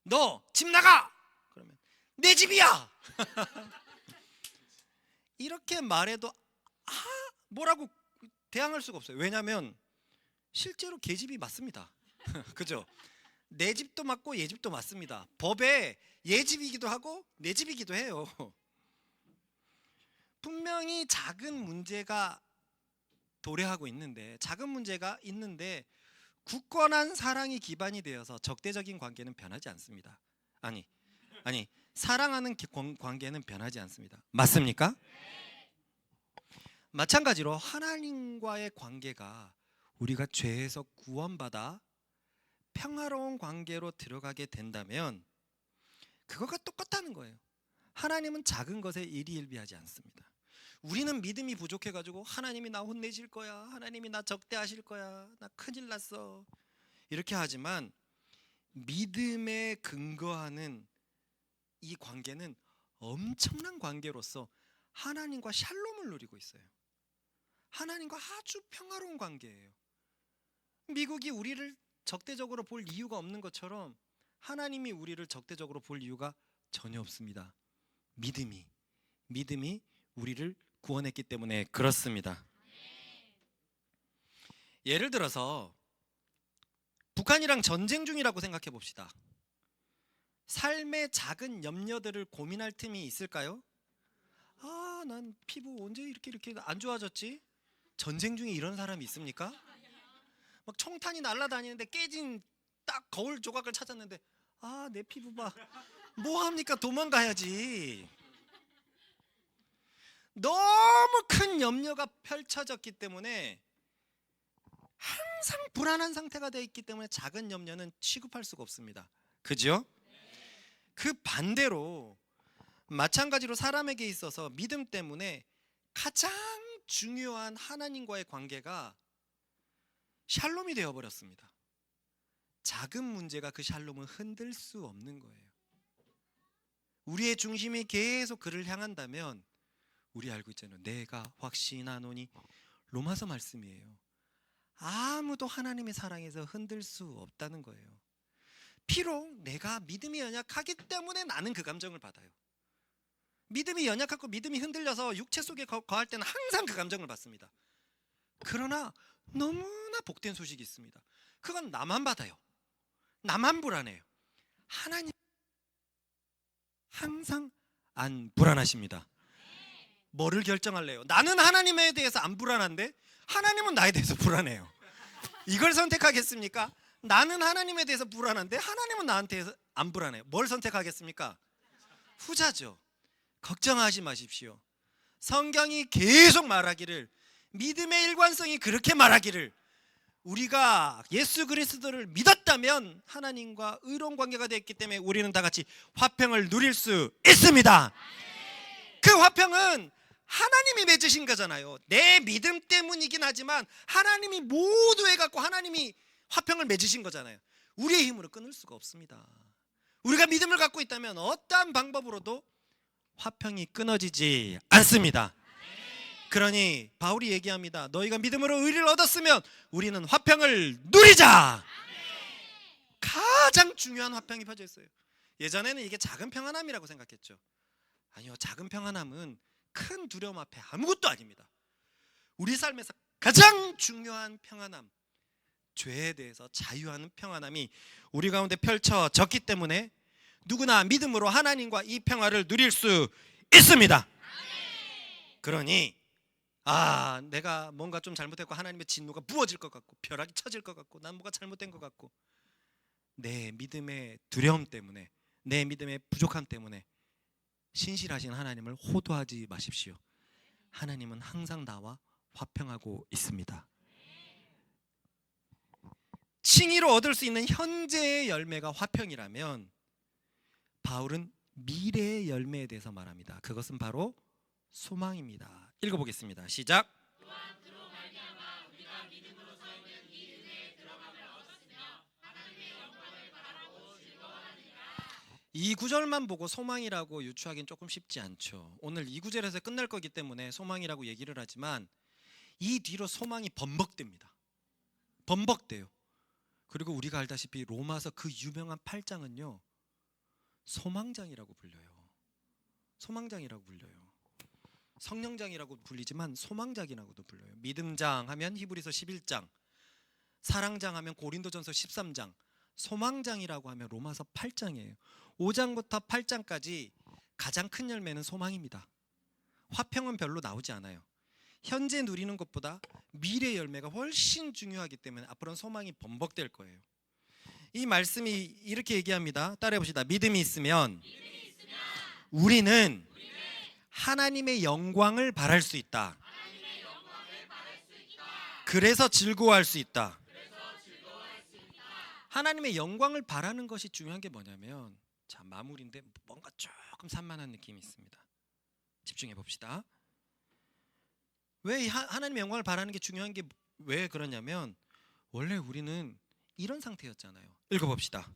[SPEAKER 1] 너 집 나가! 그러면 내 집이야! 이렇게 말해도 뭐라고 대항할 수가 없어요. 왜냐하면 실제로 걔 집이 맞습니다. 그죠? 내 집도 맞고 얘 집도 맞습니다. 법에 얘 집이기도 하고 내 집이기도 해요. 분명히 작은 문제가 도래하고 있는데, 작은 문제가 있는데 굳건한 사랑이 기반이 되어서 적대적인 관계는 변하지 않습니다. 아니 사랑하는 관계는 변하지 않습니다. 맞습니까? 마찬가지로 하나님과의 관계가 우리가 죄에서 구원받아 평화로운 관계로 들어가게 된다면 그거가 똑같다는 거예요. 하나님은 작은 것에 일희일비하지 않습니다. 우리는 믿음이 부족해가지고 하나님이 나 혼내실 거야, 하나님이 나 적대하실 거야, 나 큰일 났어, 이렇게 하지만 믿음에 근거하는 이 관계는 엄청난 관계로서 하나님과 샬롬을 누리고 있어요. 하나님과 아주 평화로운 관계예요. 미국이 우리를 적대적으로 볼 이유가 없는 것처럼 하나님이 우리를 적대적으로 볼 이유가 전혀 없습니다. 믿음이 우리를 구원했기 때문에 그렇습니다. 예를 들어서 북한이랑 전쟁 중이라고 생각해 봅시다. 삶의 작은 염려들을 고민할 틈이 있을까요? 아, 난 피부 언제 이렇게 안 좋아졌지? 전쟁 중에 이런 사람이 있습니까? 막 총탄이 날아다니는데 깨진 딱 거울 조각을 찾았는데, 아, 내 피부 봐, 뭐 합니까? 도망가야지. 너무 큰 염려가 펼쳐졌기 때문에 항상 불안한 상태가 되어 있기 때문에 작은 염려는 취급할 수가 없습니다. 그죠? 그 반대로 마찬가지로 사람에게 있어서 믿음 때문에 가장 중요한 하나님과의 관계가 샬롬이 되어버렸습니다. 작은 문제가 그 샬롬을 흔들 수 없는 거예요. 우리의 중심이 계속 그를 향한다면, 우리 알고 있잖아요. 내가 확신하노니, 로마서 말씀이에요. 아무도 하나님의 사랑에서 흔들 수 없다는 거예요. 비록 내가 믿음이 연약하기 때문에 나는 그 감정을 받아요. 믿음이 연약하고 믿음이 흔들려서 육체 속에 거할 때는 항상 그 감정을 받습니다. 그러나 너무나 복된 소식이 있습니다. 그건 나만 받아요. 나만 불안해요. 하나님 항상 안 불안하십니다. 뭐를 결정할래요? 나는 하나님에 대해서 안 불안한데 하나님은 나에 대해서 불안해요. 이걸 선택하겠습니까? 나는 하나님에 대해서 불안한데 하나님은 나한테 안 불안해요. 뭘 선택하겠습니까? 후자죠. 걱정하지 마십시오. 성경이 계속 말하기를, 믿음의 일관성이 그렇게 말하기를, 우리가 예수 그리스도를 믿었다면 하나님과 의로운 관계가 됐기 때문에 우리는 다 같이 화평을 누릴 수 있습니다. 그 화평은 하나님이 맺으신 거잖아요. 내 믿음 때문이긴 하지만 하나님이 모두 해갖고 하나님이 화평을 맺으신 거잖아요. 우리의 힘으로 끊을 수가 없습니다. 우리가 믿음을 갖고 있다면 어떠한 방법으로도 화평이 끊어지지 않습니다. 그러니 바울이 얘기합니다. 너희가 믿음으로 의를 얻었으면 우리는 화평을 누리자. 가장 중요한 화평이 퍼져 있어요. 예전에는 이게 작은 평안함이라고 생각했죠. 아니요, 작은 평안함은 큰 두려움 앞에 아무것도 아닙니다. 우리 삶에서 가장 중요한 평안함, 죄에 대해서 자유하는 평안함이 우리 가운데 펼쳐졌기 때문에 누구나 믿음으로 하나님과 이 평화를 누릴 수 있습니다. 그러니 내가 뭔가 좀 잘못했고 하나님의 진노가 부어질 것 같고 벼락이 쳐질 것 같고 난 뭐가 잘못된 것 같고, 내 믿음의 두려움 때문에, 내 믿음의 부족함 때문에 신실하신 하나님을 호도하지 마십시오. 하나님은 항상 나와 화평하고 있습니다. 칭의로 얻을 수 있는 현재의 열매가 화평이라면, 바울은 미래의 열매에 대해서 말합니다. 그것은 바로 소망입니다. 읽어보겠습니다. 시작. 이 구절만 보고 소망이라고 유추하기는 조금 쉽지 않죠. 오늘 이 구절에서 끝날 거기 때문에 소망이라고 얘기를 하지만 이 뒤로 소망이 번복됩니다. 번복돼요. 그리고 우리가 알다시피 로마서 그 유명한 8장은요 소망장이라고 불려요. 소망장이라고 불려요. 성령장이라고 불리지만 소망장이라고도 불려요. 믿음장 하면 히브리서 11장, 사랑장 하면 고린도전서 13장, 소망장이라고 하면 로마서 8장이에요. 5장부터 8장까지 가장 큰 열매는 소망입니다. 화평은 별로 나오지 않아요. 현재 누리는 것보다 미래 열매가 훨씬 중요하기 때문에 앞으로는 소망이 번복될 거예요. 이 말씀이 이렇게 얘기합니다. 따라해 봅시다. 믿음이 있으면 우리는 하나님의 영광을 바랄 수 있다. 그래서 즐거워할 수 있다. 하나님의 영광을 바라는 것이 중요한 게 뭐냐면, 자, 마무리인데 뭔가 조금 산만한 느낌이 있습니다. 집중해 봅시다. 왜 하나님의 영광을 바라는 게 중요한 게 왜 그러냐면, 원래 우리는 이런 상태였잖아요. 읽어봅시다.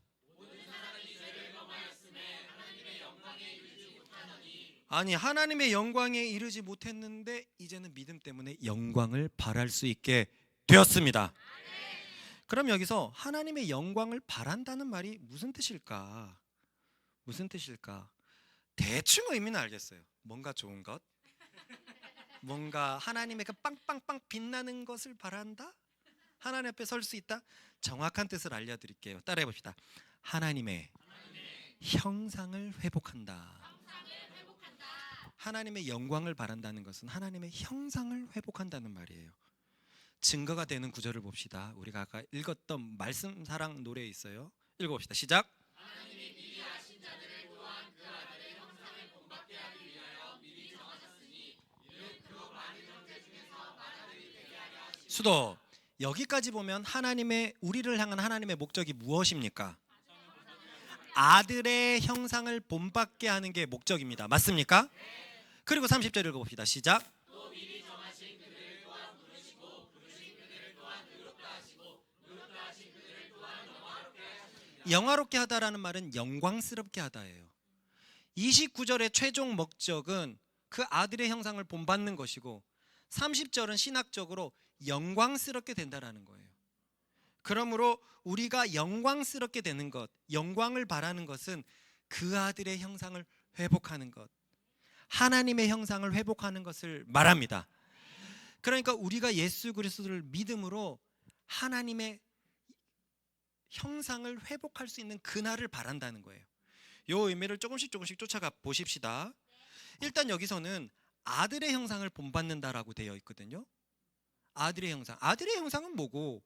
[SPEAKER 1] 아니, 하나님의 영광에 이르지 못했는데 이제는 믿음 때문에 영광을 바랄 수 있게 되었습니다. 그럼 여기서 하나님의 영광을 바란다는 말이 무슨 뜻일까? 무슨 뜻일까? 대충 의미는 알겠어요. 뭔가 좋은 것, 뭔가 하나님의 그 빵빵빵 빛나는 것을 바란다? 하나님 앞에 설 수 있다? 정확한 뜻을 알려드릴게요. 따라해 봅시다. 하나님의 형상을 회복한다. 하나님의 영광을 바란다는 것은 하나님의 형상을 회복한다는 말이에요. 증거가 되는 구절을 봅시다. 우리가 아까 읽었던 말씀 사랑 노래에 있어요. 읽어봅시다. 시작. 하나님이 미리 아신 자들을 또한 그 아들의 형상을 본받게 하기 위하여 미리 정하셨으니 이는 그로 많은 형제 중에서 많아들이 되게 하려 하시고. 수도. 여기까지 보면 우리를 향한 하나님의 목적이 무엇입니까? 아들의 형상을 본받게 하는 게 목적입니다. 맞습니까? 그리고 30절 읽어봅시다. 시작. 또 미리 정하신 그들을 또한 부르시고 부르신 그들을 또한 의롭다 하시고 의롭다 하신 그들을 또한 영화롭게 하셨습니다. 영화롭게 하다라는 말은 영광스럽게 하다예요. 29절의 최종 목적은 그 아들의 형상을 본받는 것이고, 30절은 신학적으로 영광스럽게 된다라는 거예요. 그러므로 우리가 영광스럽게 되는 것, 영광을 바라는 것은 그 아들의 형상을 회복하는 것, 하나님의 형상을 회복하는 것을 말합니다. 그러니까 우리가 예수 그리스도를 믿음으로 하나님의 형상을 회복할 수 있는 그날을 바란다는 거예요. 이 의미를 조금씩 쫓아가 보십시다. 일단 여기서는 아들의 형상을 본받는다라고 되어 있거든요. 아들의 형상. 아들의 형상은 뭐고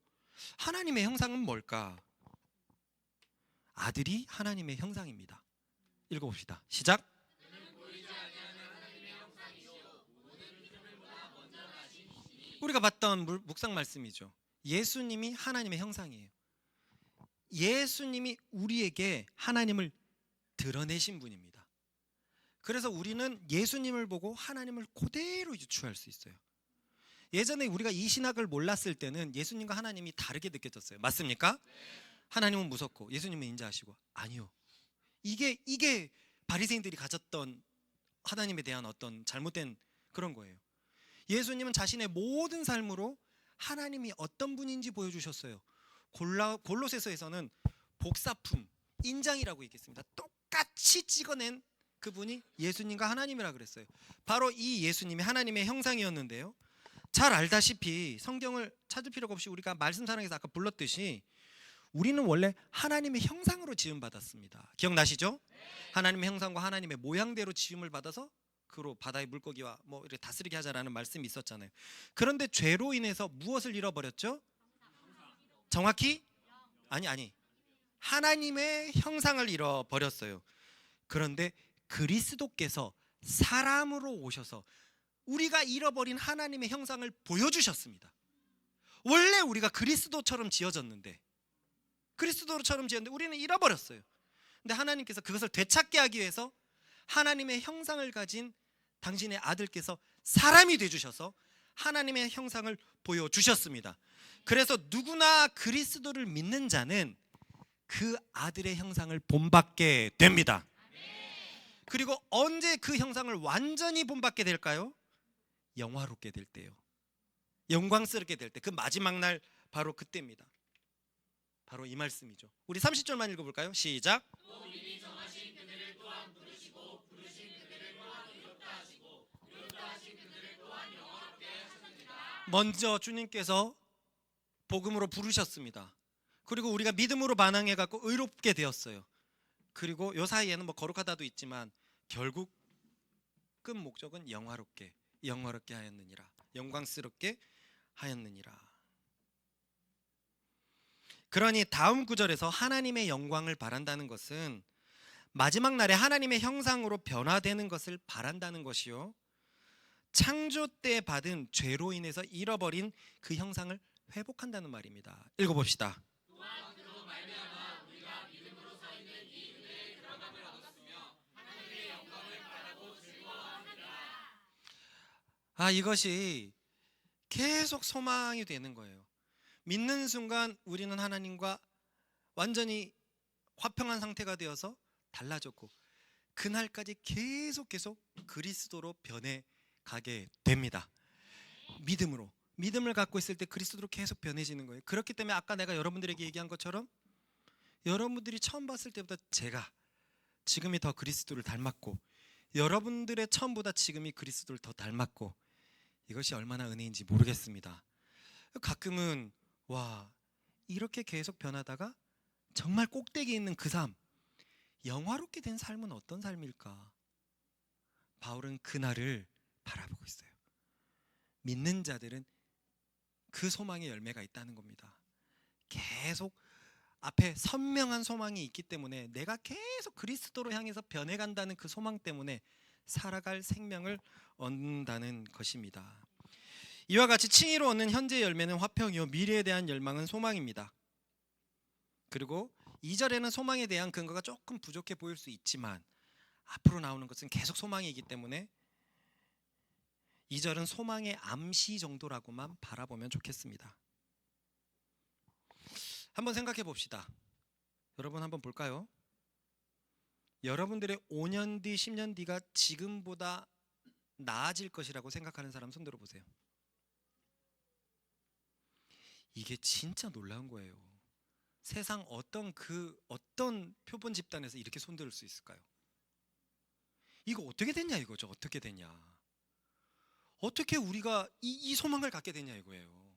[SPEAKER 1] 하나님의 형상은 뭘까? 아들이 하나님의 형상입니다. 읽어봅시다. 시작. 우리가 봤던 묵상 말씀이죠. 예수님이 하나님의 형상이에요. 예수님이 우리에게 하나님을 드러내신 분입니다. 그래서 우리는 예수님을 보고 하나님을 그대로 유추할 수 있어요. 예전에 우리가 이 신학을 몰랐을 때는 예수님과 하나님이 다르게 느껴졌어요. 맞습니까? 하나님은 무섭고 예수님은 인자하시고. 아니요. 이게 바리새인들이 가졌던 하나님에 대한 어떤 잘못된 그런 거예요. 예수님은 자신의 모든 삶으로 하나님이 어떤 분인지 보여주셨어요. 골로새서에서는 복사품, 인장이라고 얘기했습니다. 똑같이 찍어낸 그분이 예수님과 하나님이라 그랬어요. 바로 이 예수님이 하나님의 형상이었는데요. 잘 알다시피 성경을 찾을 필요가 없이 우리가 말씀 사랑에서 아까 불렀듯이 우리는 원래 하나님의 형상으로 지음받았습니다. 기억나시죠? 하나님의 형상과 하나님의 모양대로 지음을 받아서 그로 바다의 물고기와 뭐 이렇게 다스리게 하자라는 말씀이 있었잖아요. 그런데 죄로 인해서 무엇을 잃어버렸죠? 정확히? 아니. 하나님의 형상을 잃어버렸어요. 그런데 그리스도께서 사람으로 오셔서 우리가 잃어버린 하나님의 형상을 보여주셨습니다. 원래 우리가 그리스도처럼 지어졌는데 우리는 잃어버렸어요. 근데 하나님께서 그것을 되찾게 하기 위해서 하나님의 형상을 가진 당신의 아들께서 사람이 되주셔서 하나님의 형상을 보여주셨습니다. 그래서 누구나 그리스도를 믿는 자는 그 아들의 형상을 본받게 됩니다. 그리고 언제 그 형상을 완전히 본받게 될까요? 영화롭게 될 때요. 영광스럽게 될 때, 그 마지막 날 바로 그때입니다. 바로 이 말씀이죠. 우리 30절만 읽어볼까요? 시작. 또 미리 정하신 그들을 또한 부르시고 부르신 그들을 또한 의롭다 하시고 의롭다 하신 그들을 또한 영화롭게 하셨느니라. 먼저 주님께서 복음으로 부르셨습니다. 그리고 우리가 믿음으로 반응해갖고 의롭게 되었어요. 그리고 요 사이에는 뭐 거룩하다도 있지만 결국 끝 목적은 영화롭게 하였느니라. 영광스럽게 하였느니라. 그러니 다음 구절에서 하나님의 영광을 바란다는 것은 마지막 날에 하나님의 형상으로 변화되는 것을 바란다는 것이요, 창조 때 받은 죄로 인해서 잃어버린 그 형상을 회복한다는 말입니다. 읽어봅시다. 이것이 계속 소망이 되는 거예요. 믿는 순간 우리는 하나님과 완전히 화평한 상태가 되어서 달라졌고, 그날까지 계속 그리스도로 변해가게 됩니다. 믿음을 갖고 있을 때 그리스도로 계속 변해지는 거예요. 그렇기 때문에 아까 내가 여러분들에게 얘기한 것처럼 여러분들이 처음 봤을 때보다 제가 지금이 더 그리스도를 닮았고, 여러분들의 처음보다 지금이 그리스도를 더 닮았고, 이것이 얼마나 은혜인지 모르겠습니다. 가끔은 와, 이렇게 계속 변하다가 정말 꼭대기에 있는 그 삶, 영화롭게 된 삶은 어떤 삶일까? 바울은 그날을 바라보고 있어요. 믿는 자들은 그 소망의 열매가 있다는 겁니다. 계속 앞에 선명한 소망이 있기 때문에 내가 계속 그리스도로 향해서 변해간다는 그 소망 때문에 살아갈 생명을 얻는다는 것입니다. 이와 같이 칭의로 얻는 현재의 열매는 화평이요, 미래에 대한 열망은 소망입니다. 그리고 2절에는 소망에 대한 근거가 조금 부족해 보일 수 있지만 앞으로 나오는 것은 계속 소망이기 때문에 2절은 소망의 암시 정도라고만 바라보면 좋겠습니다. 한번 생각해 봅시다. 여러분 한번 볼까요? 여러분들의 5년 뒤, 10년 뒤가 지금보다 나아질 것이라고 생각하는 사람 손 들어보세요. 이게 진짜 놀라운 거예요. 세상 어떤 어떤 집단에서 이렇게 손들을 수 있을까요? 이거 어떻게 됐냐 이거죠. 어떻게 됐냐, 어떻게 우리가 이 소망을 갖게 됐냐 이거예요.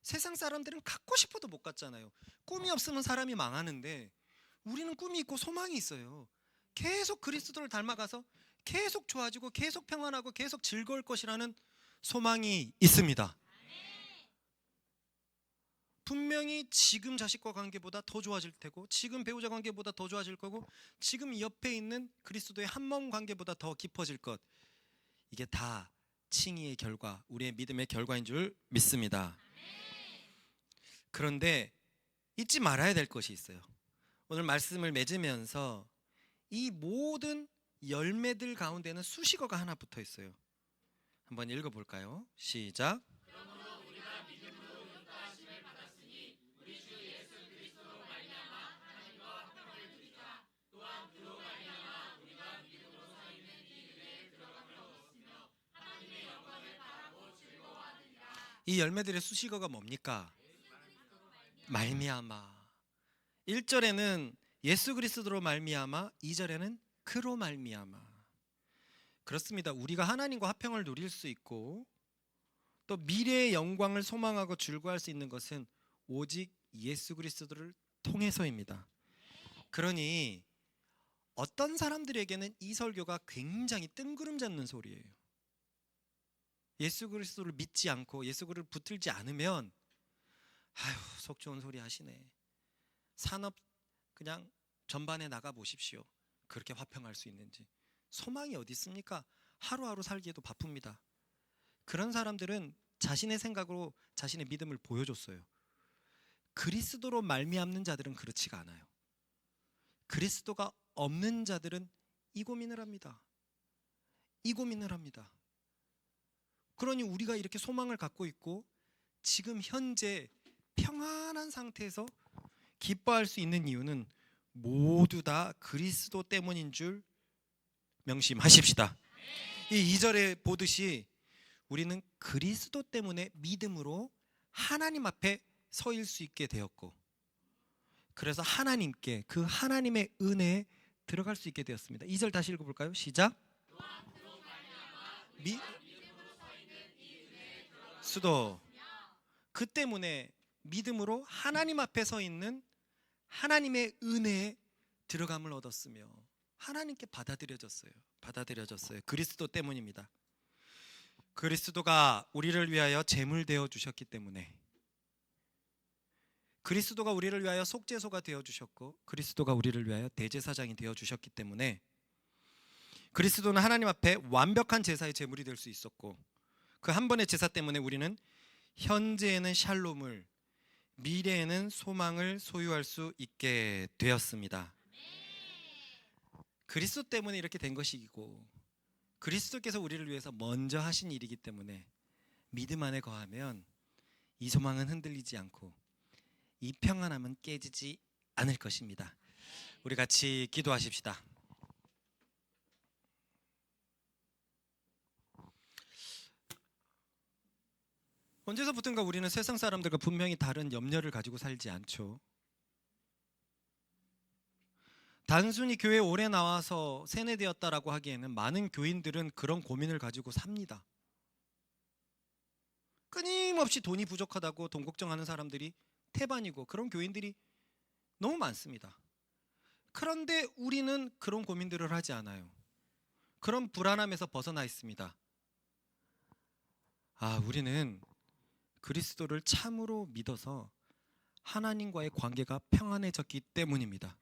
[SPEAKER 1] 세상 사람들은 갖고 싶어도 못 갖잖아요. 꿈이 없으면 사람이 망하는데 우리는 꿈이 있고 소망이 있어요. 계속 그리스도를 닮아가서 계속 좋아지고 계속 평안하고 계속 즐거울 것이라는 소망이 있습니다. 분명히 지금 자식과 관계보다 더 좋아질 테고, 지금 배우자 관계보다 더 좋아질 거고, 지금 옆에 있는 그리스도의 한몸 관계보다 더 깊어질 것, 이게 다 칭의의 결과, 우리의 믿음의 결과인 줄 믿습니다. 그런데 잊지 말아야 될 것이 있어요. 오늘 말씀을 맺으면서 이 모든 열매들 가운데는 수식어가 하나 붙어 있어요. 한번 읽어볼까요? 시작. 이 열매들의 수식어가 뭡니까? 말미암아. 1절에는 예수 그리스도로 말미암아, 2절에는 그로 말미암아. 그렇습니다. 우리가 하나님과 화평을 누릴 수 있고 또 미래의 영광을 소망하고 즐거워할 수 있는 것은 오직 예수 그리스도를 통해서입니다. 그러니 어떤 사람들에게는 이 설교가 굉장히 뜬구름 잡는 소리예요. 예수 그리스도를 믿지 않고 예수 그리스도를 붙들지 않으면 아휴, 속 좋은 소리 하시네. 산업 그냥 전반에 나가 보십시오. 그렇게 화평할 수 있는지. 소망이 어디 있습니까? 하루하루 살기에도 바쁩니다. 그런 사람들은 자신의 생각으로 자신의 믿음을 보여줬어요. 그리스도로 말미암는 자들은 그렇지가 않아요. 그리스도가 없는 자들은 이 고민을 합니다. 이 고민을 합니다. 그러니 우리가 이렇게 소망을 갖고 있고 지금 현재 평안한 상태에서 기뻐할 수 있는 이유는 모두 다 그리스도 때문인 줄 명심하십시다. 이 2절에 보듯이 우리는 그리스도 때문에 믿음으로 하나님 앞에 서일 수 있게 되었고, 그래서 하나님께, 그 하나님의 은혜에 들어갈 수 있게 되었습니다. 2절 다시 읽어볼까요? 시작. 수도. 그 때문에 믿음으로 하나님 앞에 서 있는 하나님의 은혜에 들어감을 얻었으며 하나님께 받아들여졌어요. 그리스도 때문입니다. 그리스도가 우리를 위하여 제물 되어 주셨기 때문에, 그리스도가 우리를 위하여 속죄소가 되어 주셨고, 그리스도가 우리를 위하여 대제사장이 되어 주셨기 때문에, 그리스도는 하나님 앞에 완벽한 제사의 제물이 될 수 있었고, 그 한 번의 제사 때문에 우리는 현재에는 샬롬을, 미래에는 소망을 소유할 수 있게 되었습니다. 그리스도 때문에 이렇게 된 것이고, 그리스도께서 우리를 위해서 먼저 하신 일이기 때문에 믿음 안에 거하면 이 소망은 흔들리지 않고 이 평안함은 깨지지 않을 것입니다. 우리 같이 기도하십시다. 언제서부턴가 우리는 세상 사람들과 분명히 다른 염려를 가지고 살지 않죠. 단순히 교회에 오래 나와서 세뇌되었다라고 하기에는 많은 교인들은 그런 고민을 가지고 삽니다. 끊임없이 돈이 부족하다고 돈 걱정하는 사람들이 태반이고, 그런 교인들이 너무 많습니다. 그런데 우리는 그런 고민들을 하지 않아요. 그런 불안함에서 벗어나 있습니다. 우리는 그리스도를 참으로 믿어서 하나님과의 관계가 평안해졌기 때문입니다.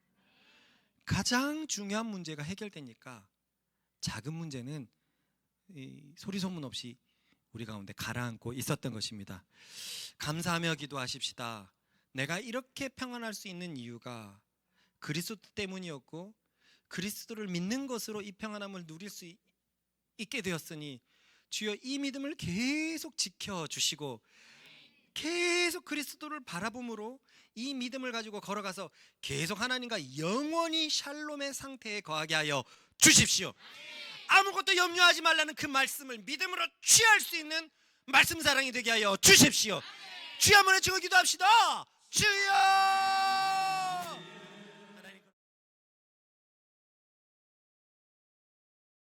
[SPEAKER 1] 가장 중요한 문제가 해결되니까 작은 문제는 소리 소문 없이 우리 가운데 가라앉고 있었던 것입니다. 감사하며 기도하십시다. 내가 이렇게 평안할 수 있는 이유가 그리스도 때문이었고, 그리스도를 믿는 것으로 이 평안함을 누릴 수 있게 되었으니 주여 이 믿음을 계속 지켜주시고, 계속 그리스도를 바라봄으로 이 믿음을 가지고 걸어가서 계속 하나님과 영원히 샬롬의 상태에 거하게 하여 주십시오. 아무것도 염려하지 말라는 그 말씀을 믿음으로 취할 수 있는 말씀 사랑이 되게 하여 주십시오. 주여 한번 외치고 기도합시다. 주여!